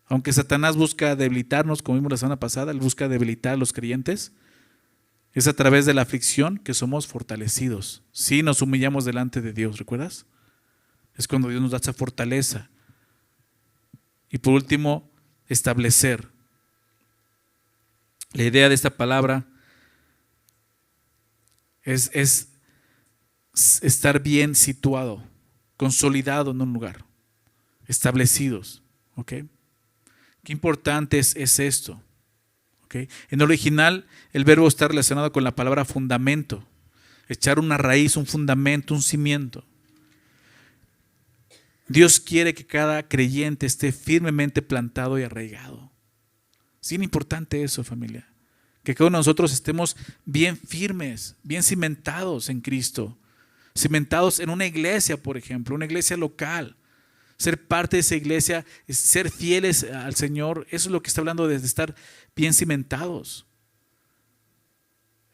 Aunque Satanás busca debilitarnos, como vimos la semana pasada, él busca debilitar a los creyentes, es a través de la aflicción que somos fortalecidos. Sí, nos humillamos delante de Dios, ¿recuerdas? Es cuando Dios nos da esa fortaleza. Y por último, establecer. La idea de esta palabra es estar bien situado, consolidado en un lugar, establecidos. ¿Ok? Qué importante es esto. ¿Okay? En el original, el verbo está relacionado con la palabra fundamento. Echar una raíz, un fundamento, un cimiento. Dios quiere que cada creyente esté firmemente plantado y arraigado. Es bien importante eso, familia. Que cada uno de nosotros estemos bien firmes, bien cimentados en Cristo. Cimentados en una iglesia, por ejemplo, una iglesia local. Ser parte de esa iglesia, ser fieles al Señor, eso es lo que está hablando de estar bien cimentados.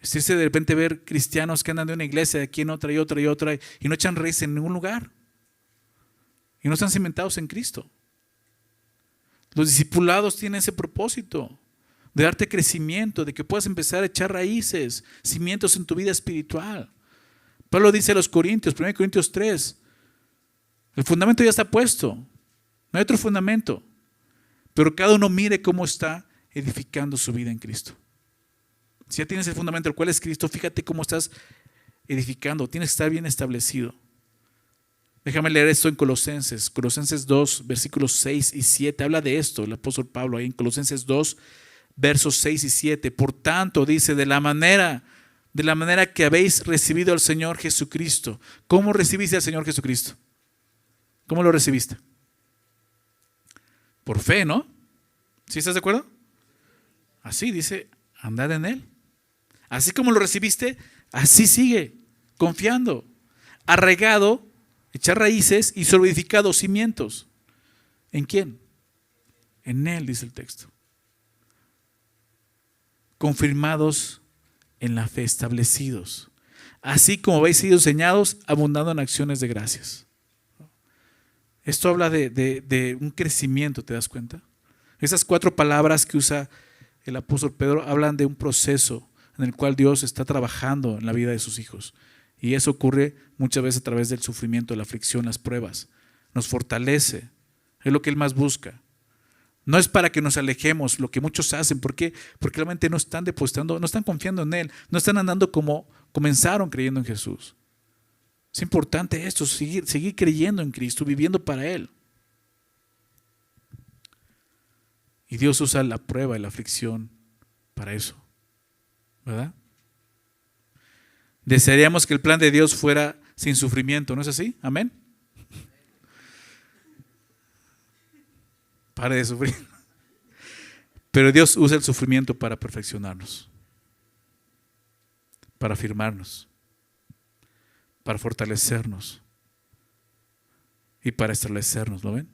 Es triste de repente ver cristianos que andan de una iglesia de aquí en otra y otra y otra y no echan raíz en ningún lugar. Y no están cimentados en Cristo. Los discipulados tienen ese propósito de darte crecimiento, de que puedas empezar a echar raíces, cimientos en tu vida espiritual. Pablo dice a los Corintios, 1 Corintios 3, el fundamento ya está puesto, no hay otro fundamento, pero cada uno mire cómo está edificando su vida en Cristo. Si ya tienes el fundamento, el cual es Cristo, fíjate cómo estás edificando, tienes que estar bien establecido. Déjame leer esto en Colosenses 2, versículos 6 y 7, habla de esto el apóstol Pablo ahí en Colosenses 2, versos 6 y 7. Por tanto, dice, de la manera que habéis recibido al Señor Jesucristo. ¿Cómo recibiste al Señor Jesucristo? ¿Cómo lo recibiste? Por fe, ¿no? ¿Sí estás de acuerdo? Así dice, andad en Él. Así como lo recibiste, así sigue, confiando, arraigado, echar raíces y solidificado cimientos. ¿En quién? En Él, dice el texto. Confirmados en la fe, establecidos. Así como habéis sido enseñados, abundando en acciones de gracias. Esto habla de un crecimiento, ¿te das cuenta? Esas 4 palabras que usa el apóstol Pedro hablan de un proceso en el cual Dios está trabajando en la vida de sus hijos Y eso ocurre muchas veces a través del sufrimiento, la aflicción, las pruebas. Nos fortalece. Es lo que Él más busca. No es para que nos alejemos, lo que muchos hacen. ¿Por qué? Porque realmente no están depositando, no están confiando en Él. No están andando como comenzaron creyendo en Jesús. Es importante esto, seguir creyendo en Cristo, viviendo para Él. Y Dios usa la prueba y la aflicción para eso. ¿Verdad? Desearíamos que el plan de Dios fuera sin sufrimiento, ¿no es así? Amén. Pare de sufrir. Pero Dios usa el sufrimiento para perfeccionarnos, para afirmarnos, para fortalecernos y para establecernos, ¿lo ven?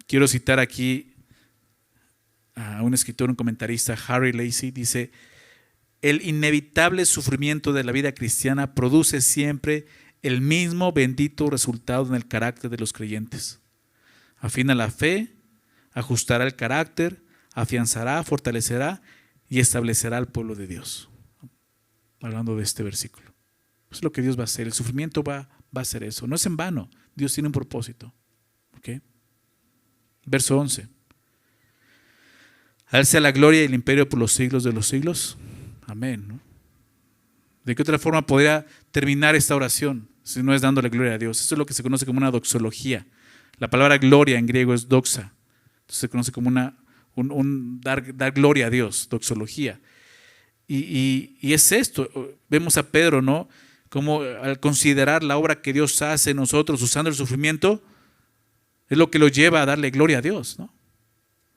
Quiero citar aquí a un escritor, un comentarista, Harry Lacy, dice: el inevitable sufrimiento de la vida cristiana produce siempre el mismo bendito resultado en el carácter de los creyentes. Afina la fe, ajustará el carácter, afianzará, fortalecerá y establecerá al pueblo de Dios. Hablando de este versículo. Eso es lo que Dios va a hacer. El sufrimiento va a hacer eso. No es en vano. Dios tiene un propósito. ¿Okay? Verso 11. A Él sea la gloria y el imperio por los siglos de los siglos. Amén, ¿no? ¿De qué otra forma podría terminar esta oración si no es dándole gloria a Dios? Eso es lo que se conoce como una doxología. La palabra gloria en griego es doxa. Entonces se conoce como dar gloria a Dios, doxología. Y es esto. Vemos a Pedro, ¿no? Como al considerar la obra que Dios hace en nosotros usando el sufrimiento, es lo que lo lleva a darle gloria a Dios, ¿no?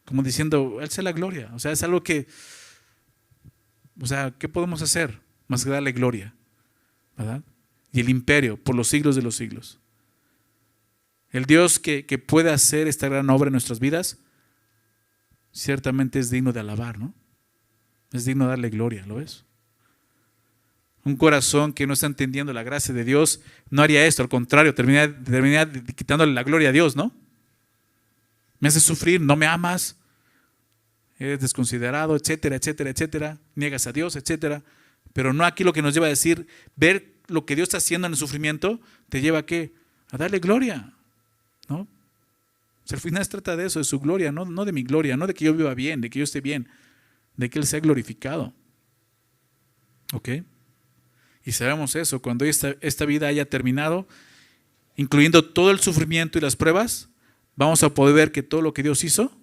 Como diciendo, Él sea la gloria. O sea, es algo que, ¿qué podemos hacer más que darle gloria? ¿Verdad? Y el imperio por los siglos de los siglos. El Dios que puede hacer esta gran obra en nuestras vidas, ciertamente es digno de alabar, ¿no? Es digno de darle gloria, ¿lo ves? Un corazón que no está entendiendo la gracia de Dios no haría esto, al contrario, terminaría quitándole la gloria a Dios, ¿no? Me haces sufrir, no me amas, eres desconsiderado, etcétera, etcétera, etcétera, niegas a Dios, etcétera. Pero no, aquí lo que nos lleva a decir, ver lo que Dios está haciendo en el sufrimiento, te lleva ¿a qué? A darle gloria, ¿no? O sea, al final se trata de eso, de su gloria, no de mi gloria, no de que yo viva bien, de que yo esté bien, de que Él sea glorificado. ¿Ok? Y sabemos eso, cuando esta vida haya terminado, incluyendo todo el sufrimiento y las pruebas, vamos a poder ver que todo lo que Dios hizo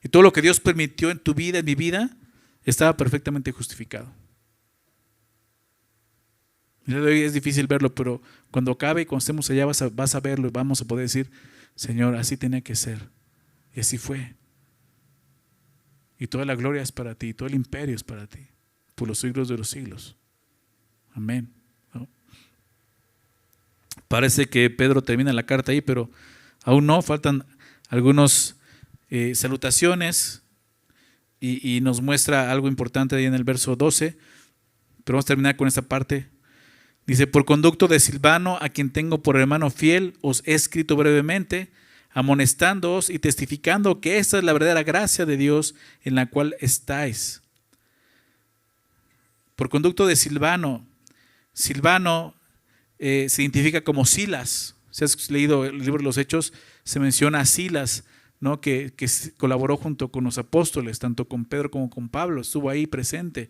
y todo lo que Dios permitió en tu vida, en mi vida, estaba perfectamente justificado. Es difícil verlo, pero cuando acabe y cuando estemos allá vas a verlo y vamos a poder decir, Señor, así tenía que ser. Y así fue. Y toda la gloria es para ti, todo el imperio es para ti, por los siglos de los siglos. Amén. ¿No? Parece que Pedro termina la carta ahí, pero aún no, faltan algunas salutaciones y nos muestra algo importante ahí en el verso 12, pero vamos a terminar con esta parte. Dice, por conducto de Silvano, a quien tengo por hermano fiel, os he escrito brevemente, amonestándoos y testificando que esta es la verdadera gracia de Dios en la cual estáis. Por conducto de Silvano. Silvano se identifica como Silas. Si has leído el libro de los Hechos, se menciona a Silas, ¿no? que colaboró junto con los apóstoles, tanto con Pedro como con Pablo, estuvo ahí presente.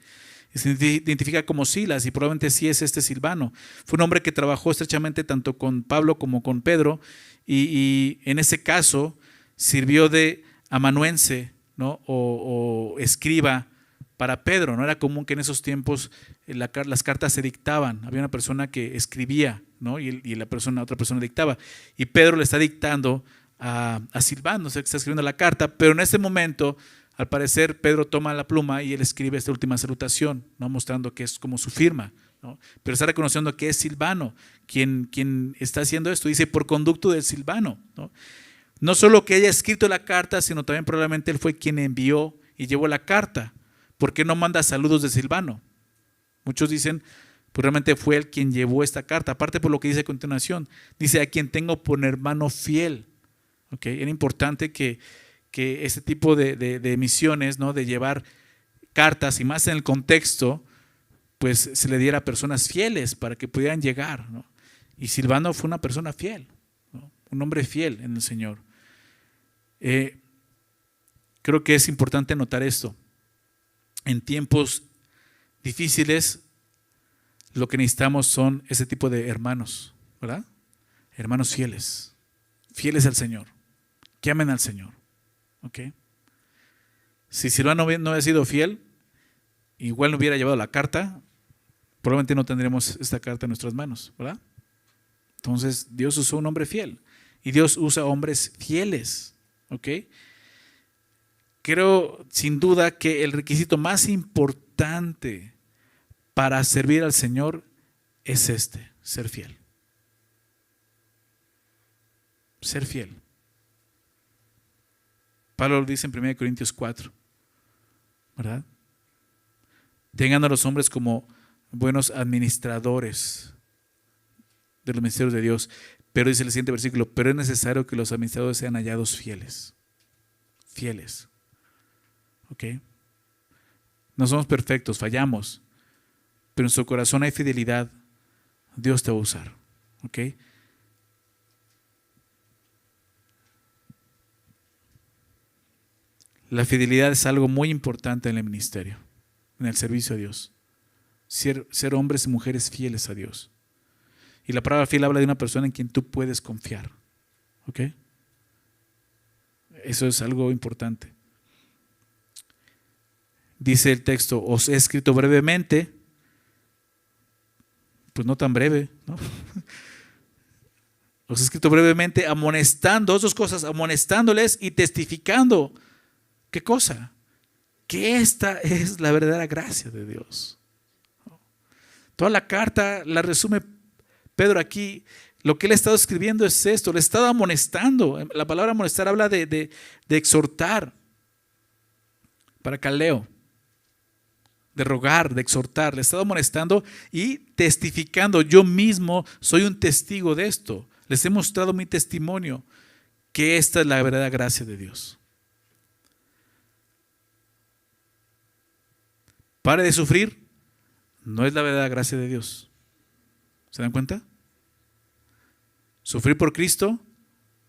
Se identifica como Silas y probablemente sí es este Silvano. Fue un hombre que trabajó estrechamente tanto con Pablo como con Pedro y en ese caso sirvió de amanuense, ¿no? o escriba para Pedro. No era común que en esos tiempos las cartas se dictaban. Había una persona que escribía, ¿no? y otra persona dictaba. Y Pedro le está dictando a Silvano, o sea, que está escribiendo la carta, pero en ese momento, al parecer, Pedro toma la pluma y él escribe esta última salutación, ¿no? Mostrando que es como su firma, ¿no? Pero está reconociendo que es Silvano quien está haciendo esto. Dice, por conducto de Silvano, ¿no? No solo que haya escrito la carta, sino también probablemente él fue quien envió y llevó la carta. ¿Por qué no manda saludos de Silvano? Muchos dicen, pues realmente fue él quien llevó esta carta. Aparte por lo que dice a continuación, dice, a quien tengo por hermano fiel. ¿Okay? Era importante que este tipo de misiones, ¿no? De llevar cartas y más en el contexto, pues se le diera a personas fieles para que pudieran llegar, ¿no? Y Silvano fue una persona fiel, ¿no? Un hombre fiel en el Señor. Creo que es importante notar esto. En tiempos difíciles, lo que necesitamos son ese tipo de hermanos, ¿verdad? Hermanos fieles, fieles al Señor, que amen al Señor. ¿Ok? Si Silvano no hubiera sido fiel, igual no hubiera llevado la carta, probablemente no tendremos esta carta en nuestras manos, ¿verdad? Entonces, Dios usó un hombre fiel y Dios usa hombres fieles. ¿Ok? Creo sin duda que el requisito más importante para servir al Señor es ser fiel. Ser fiel. Pablo lo dice en 1 Corintios 4, ¿verdad? Tengan a los hombres como buenos administradores de los misterios de Dios. Pero dice el siguiente versículo, pero es necesario que los administradores sean hallados fieles. Fieles. ¿Ok? No somos perfectos, fallamos, pero en su corazón hay fidelidad. Dios te va a usar. ¿Ok? La fidelidad es algo muy importante en el ministerio, en el servicio a Dios. Ser hombres y mujeres fieles a Dios. Y la palabra fiel habla de una persona en quien tú puedes confiar. ¿Ok? Eso es algo importante. Dice el texto, os he escrito brevemente, pues no tan breve, ¿no? Os he escrito brevemente amonestando, dos cosas, amonestándoles y testificando. ¿Qué cosa? Que esta es la verdadera gracia de Dios. Toda la carta la resume Pedro aquí. Lo que él ha estado escribiendo es esto, le ha estado amonestando. La palabra amonestar habla de exhortar, para caleo, de rogar, de exhortar. Le he estado amonestando y testificando. Yo mismo soy un testigo de esto. Les he mostrado mi testimonio, que esta es la verdadera gracia de Dios. Pare de sufrir, no es la verdadera gracia de Dios. ¿Se dan cuenta? Sufrir por Cristo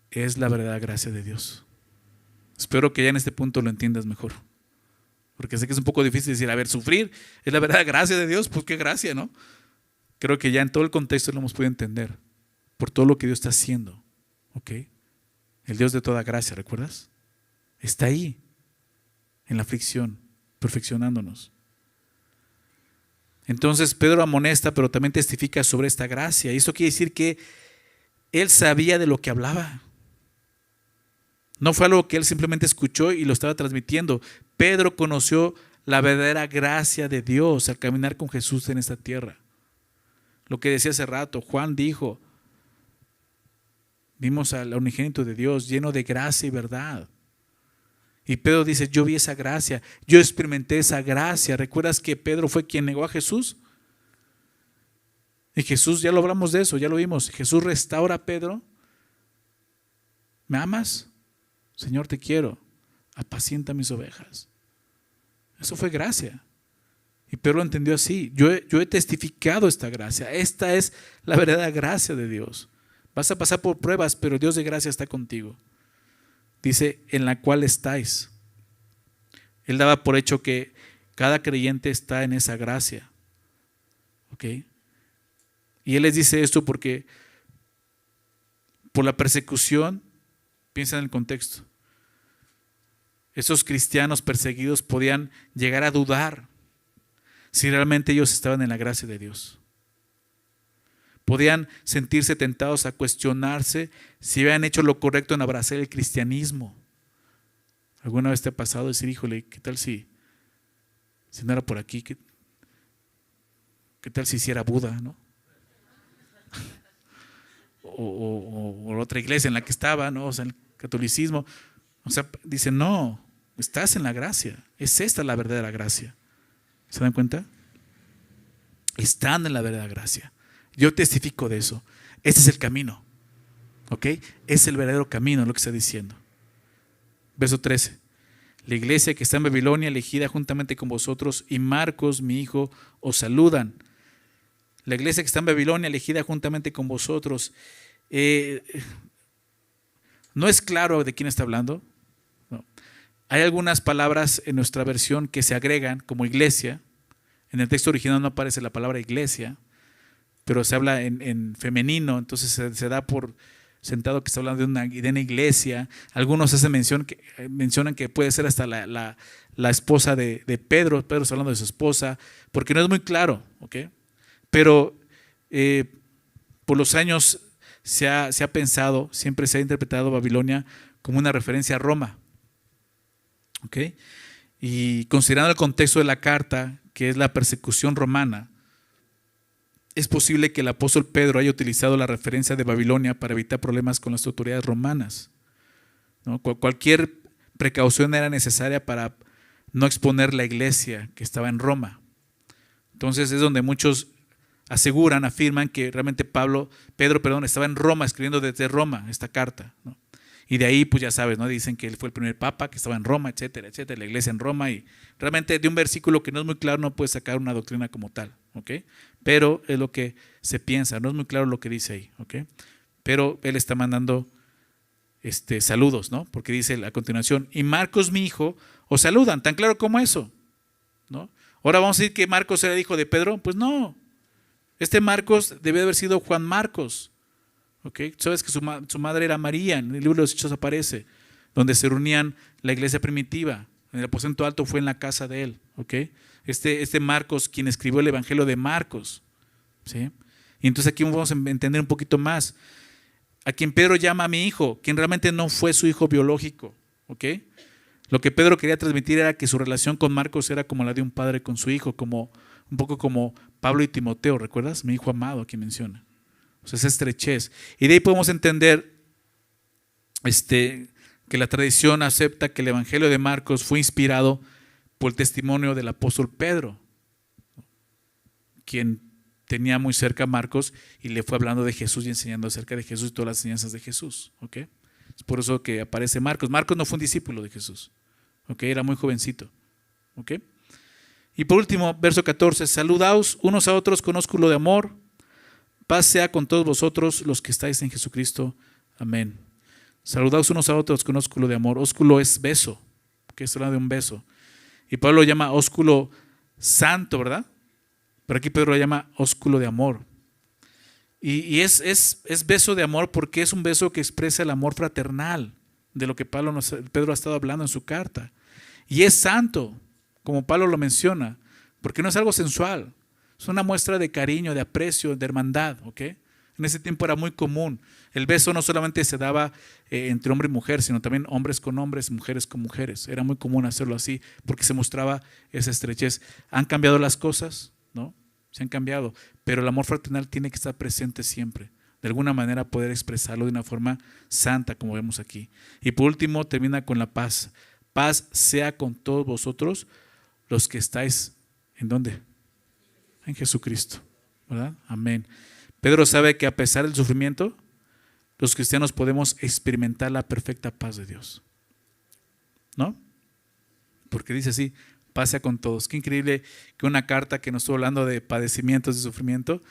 es la verdadera gracia de Dios. Espero que ya en este punto lo entiendas mejor. Porque sé que es un poco difícil decir, a ver, sufrir es la verdadera gracia de Dios, pues qué gracia, ¿no? Creo que ya en todo el contexto lo hemos podido entender, por todo lo que Dios está haciendo. ¿Ok? El Dios de toda gracia, ¿recuerdas? Está ahí, en la aflicción, perfeccionándonos. Entonces Pedro amonesta, pero también testifica sobre esta gracia. Y esto quiere decir que él sabía de lo que hablaba. No fue algo que él simplemente escuchó y lo estaba transmitiendo. Pedro conoció la verdadera gracia de Dios al caminar con Jesús en esta tierra. Lo que decía hace rato, Juan dijo, vimos al unigénito de Dios lleno de gracia y verdad. Y Pedro dice, yo vi esa gracia, yo experimenté esa gracia. ¿Recuerdas que Pedro fue quien negó a Jesús? Y Jesús, ya lo hablamos de eso, ya lo vimos. Jesús restaura a Pedro. ¿Me amas? Señor, te quiero. Apacienta mis ovejas. Eso fue gracia. Y Pedro lo entendió así. Yo he testificado esta gracia. Esta es la verdadera gracia de Dios. Vas a pasar por pruebas, pero Dios de gracia está contigo. Dice, en la cual estáis. Él daba por hecho que cada creyente está en esa gracia. ¿Ok? Y él les dice esto porque por la persecución, piensa en el contexto. Esos cristianos perseguidos podían llegar a dudar si realmente ellos estaban en la gracia de Dios. Podían sentirse tentados a cuestionarse si habían hecho lo correcto en abrazar el cristianismo. ¿Alguna vez te ha pasado decir, híjole, qué tal si no era por aquí? ¿Qué tal si hiciera Buda, no? O otra iglesia en la que estaba, ¿no? O sea, el catolicismo. O sea, dice, no, estás en la gracia. Es esta la verdadera gracia. ¿Se dan cuenta? Están en la verdadera gracia. Yo testifico de eso. Este es el camino. ¿Ok? Es el verdadero camino lo que está diciendo. Verso 13. La iglesia que está en Babilonia, elegida juntamente con vosotros, y Marcos, mi hijo, os saludan. La iglesia que está en Babilonia, elegida juntamente con vosotros. No es claro de quién está hablando. No. Hay algunas palabras en nuestra versión que se agregan como iglesia. En el texto original no aparece la palabra iglesia, pero se habla en femenino, entonces se da por sentado que está hablando de una iglesia. Algunos hacen mencionan que puede ser hasta la esposa de Pedro. Pedro está hablando de su esposa, porque no es muy claro, ¿ok? Pero por los años se ha pensado, siempre se ha interpretado Babilonia como una referencia a Roma, ¿ok? Y considerando el contexto de la carta, que es la persecución romana, es posible que el apóstol Pedro haya utilizado la referencia de Babilonia para evitar problemas con las autoridades romanas, ¿no? Cualquier precaución era necesaria para no exponer la iglesia que estaba en Roma. Entonces es donde muchos afirman que realmente Pedro estaba en Roma, escribiendo desde Roma esta carta, ¿no? Y de ahí, pues ya sabes, ¿no? Dicen que él fue el primer papa, que estaba en Roma, etcétera, etcétera, la iglesia en Roma. Y realmente de un versículo que no es muy claro no puedes sacar una doctrina como tal, ¿ok? Pero es lo que se piensa, no es muy claro lo que dice ahí, ¿ok? Pero él está mandando saludos, ¿no? Porque dice a continuación, y Marcos, mi hijo, os saludan, tan claro como eso, ¿no? Ahora vamos a decir que Marcos era hijo de Pedro. Pues no, este Marcos debe haber sido Juan Marcos. Okay. Sabes que su madre era María, en el libro de los Hechos aparece, donde se reunían la iglesia primitiva. En el aposento alto fue en la casa de él. Okay. Este Marcos, quien escribió el Evangelio de Marcos, ¿sí? Y entonces aquí vamos a entender un poquito más. A quien Pedro llama a mi hijo, quien realmente no fue su hijo biológico. Okay. Lo que Pedro quería transmitir era que su relación con Marcos era como la de un padre con su hijo, un poco como Pablo y Timoteo, ¿recuerdas? Mi hijo amado, aquí menciona. O sea, esa estrechez. Y de ahí podemos entender que la tradición acepta que el Evangelio de Marcos fue inspirado por el testimonio del apóstol Pedro, quien tenía muy cerca a Marcos y le fue hablando de Jesús y enseñando acerca de Jesús y todas las enseñanzas de Jesús. ¿Okay? Es por eso que aparece Marcos. Marcos no fue un discípulo de Jesús. ¿Okay? Era muy jovencito. ¿Okay? Y por último, verso 14, saludaos unos a otros con ósculo de amor. Paz sea con todos vosotros los que estáis en Jesucristo. Amén. Saludaos unos a otros con ósculo de amor. Ósculo es beso, que es habla de un beso. Y Pablo lo llama ósculo santo, ¿verdad? Pero aquí Pedro lo llama ósculo de amor. Y es beso de amor porque es un beso que expresa el amor fraternal, de lo que Pedro ha estado hablando en su carta. Y es santo, como Pablo lo menciona, porque no es algo sensual. Es una muestra de cariño, de aprecio, de hermandad, ¿ok? En ese tiempo era muy común. El beso no solamente se daba entre hombre y mujer, sino también hombres con hombres, mujeres con mujeres. Era muy común hacerlo así porque se mostraba esa estrechez. ¿Han cambiado las cosas? ¿No? Se han cambiado, pero el amor fraternal tiene que estar presente siempre. De alguna manera poder expresarlo de una forma santa, como vemos aquí. Y por último termina con la paz. Paz sea con todos vosotros los que estáis, ¿en dónde? En Jesucristo, ¿verdad? Amén. Pedro sabe que a pesar del sufrimiento, los cristianos podemos experimentar la perfecta paz de Dios, ¿no? Porque dice así, paz sea con todos. Qué increíble que una carta que nos estuvo hablando de padecimientos, de sufrimiento,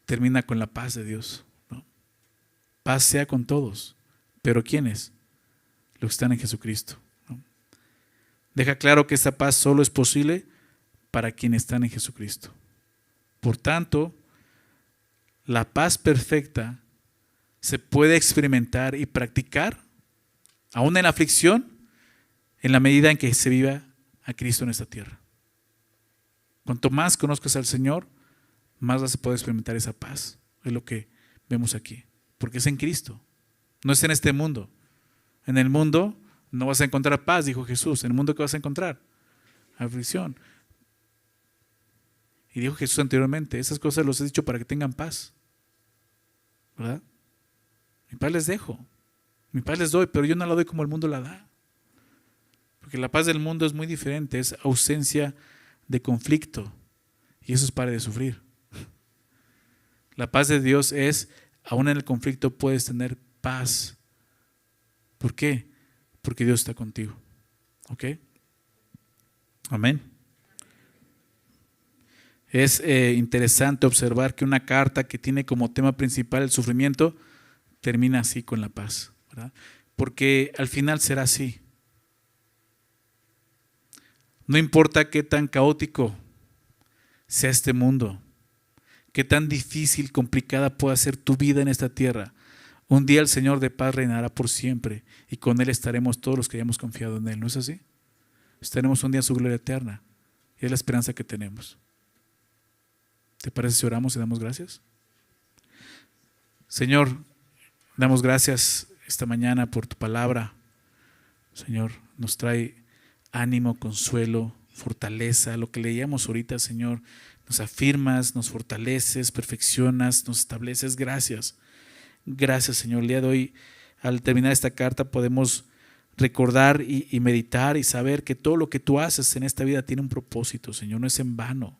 termina con la paz de Dios, ¿no? Paz sea con todos. ¿Pero quiénes? Los que están en Jesucristo, ¿no? Deja claro que esta paz solo es posible para quienes están en Jesucristo. Por tanto, la paz perfecta se puede experimentar y practicar, aún en la aflicción, en la medida en que se viva a Cristo en esta tierra. Cuanto más conozcas al Señor, más vas a poder experimentar esa paz. Es lo que vemos aquí, porque es en Cristo, no es en este mundo. En el mundo no vas a encontrar paz, dijo Jesús. En el mundo, ¿qué vas a encontrar? Aflicción. Y dijo Jesús anteriormente, esas cosas los he dicho para que tengan paz, ¿verdad? Mi paz les dejo, mi paz les doy, pero yo no la doy como el mundo la da. Porque la paz del mundo es muy diferente, es ausencia de conflicto, y eso es para de sufrir. La paz de Dios es, aún en el conflicto puedes tener paz. ¿Por qué? Porque Dios está contigo. ¿Ok? Amén. Es interesante observar que una carta que tiene como tema principal el sufrimiento termina así con la paz, ¿verdad? Porque al final será así. No importa qué tan caótico sea este mundo, qué tan difícil, complicada pueda ser tu vida en esta tierra, un día el Señor de paz reinará por siempre y con Él estaremos todos los que hayamos confiado en Él. ¿No es así? Estaremos un día en su gloria eterna y es la esperanza que tenemos. ¿Te parece si oramos y damos gracias? Señor, damos gracias esta mañana por tu palabra. Señor, nos trae ánimo, consuelo, fortaleza. Lo que leíamos ahorita, Señor, nos afirmas, nos fortaleces, perfeccionas, nos estableces. Gracias. Gracias, Señor. El día de hoy, al terminar esta carta, podemos recordar y meditar y saber que todo lo que tú haces en esta vida tiene un propósito, Señor. No es en vano.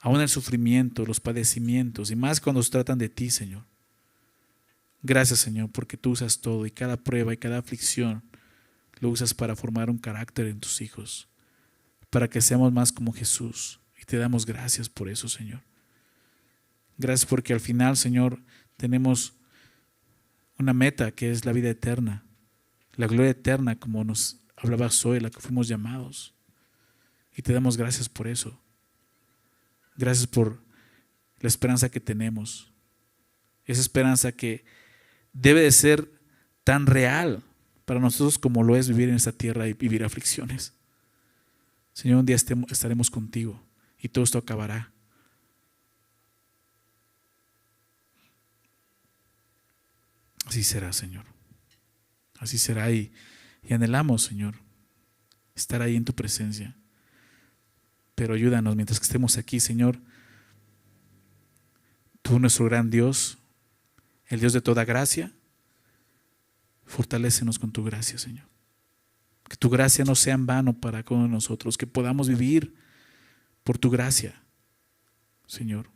Aún el sufrimiento, los padecimientos y más cuando se tratan de ti, Señor. Gracias, Señor, porque tú usas todo y cada prueba y cada aflicción lo usas para formar un carácter en tus hijos, para que seamos más como Jesús. Y te damos gracias por eso, Señor. Gracias porque al final, Señor, tenemos una meta que es la vida eterna, la gloria eterna, como nos hablabas hoy, la que fuimos llamados. Y te damos gracias por eso. Gracias por la esperanza que tenemos. Esa esperanza que debe de ser tan real para nosotros como lo es vivir en esta tierra y vivir aflicciones. Señor, un día estaremos contigo y todo esto acabará. Así será, Señor. Así será y anhelamos, Señor, estar ahí en tu presencia. Pero ayúdanos mientras que estemos aquí, Señor. Tú, nuestro gran Dios, el Dios de toda gracia, fortalécenos con tu gracia, Señor. Que tu gracia no sea en vano para con nosotros, que podamos vivir por tu gracia, Señor.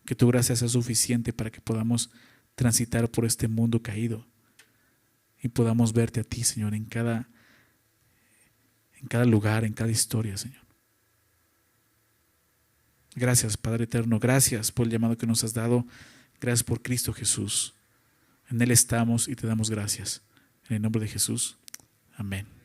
Que tu gracia sea suficiente para que podamos transitar por este mundo caído y podamos verte a ti, Señor, en cada lugar, en cada historia, Señor. Gracias, Padre eterno. Gracias por el llamado que nos has dado. Gracias por Cristo Jesús. En Él estamos y te damos gracias. En el nombre de Jesús. Amén.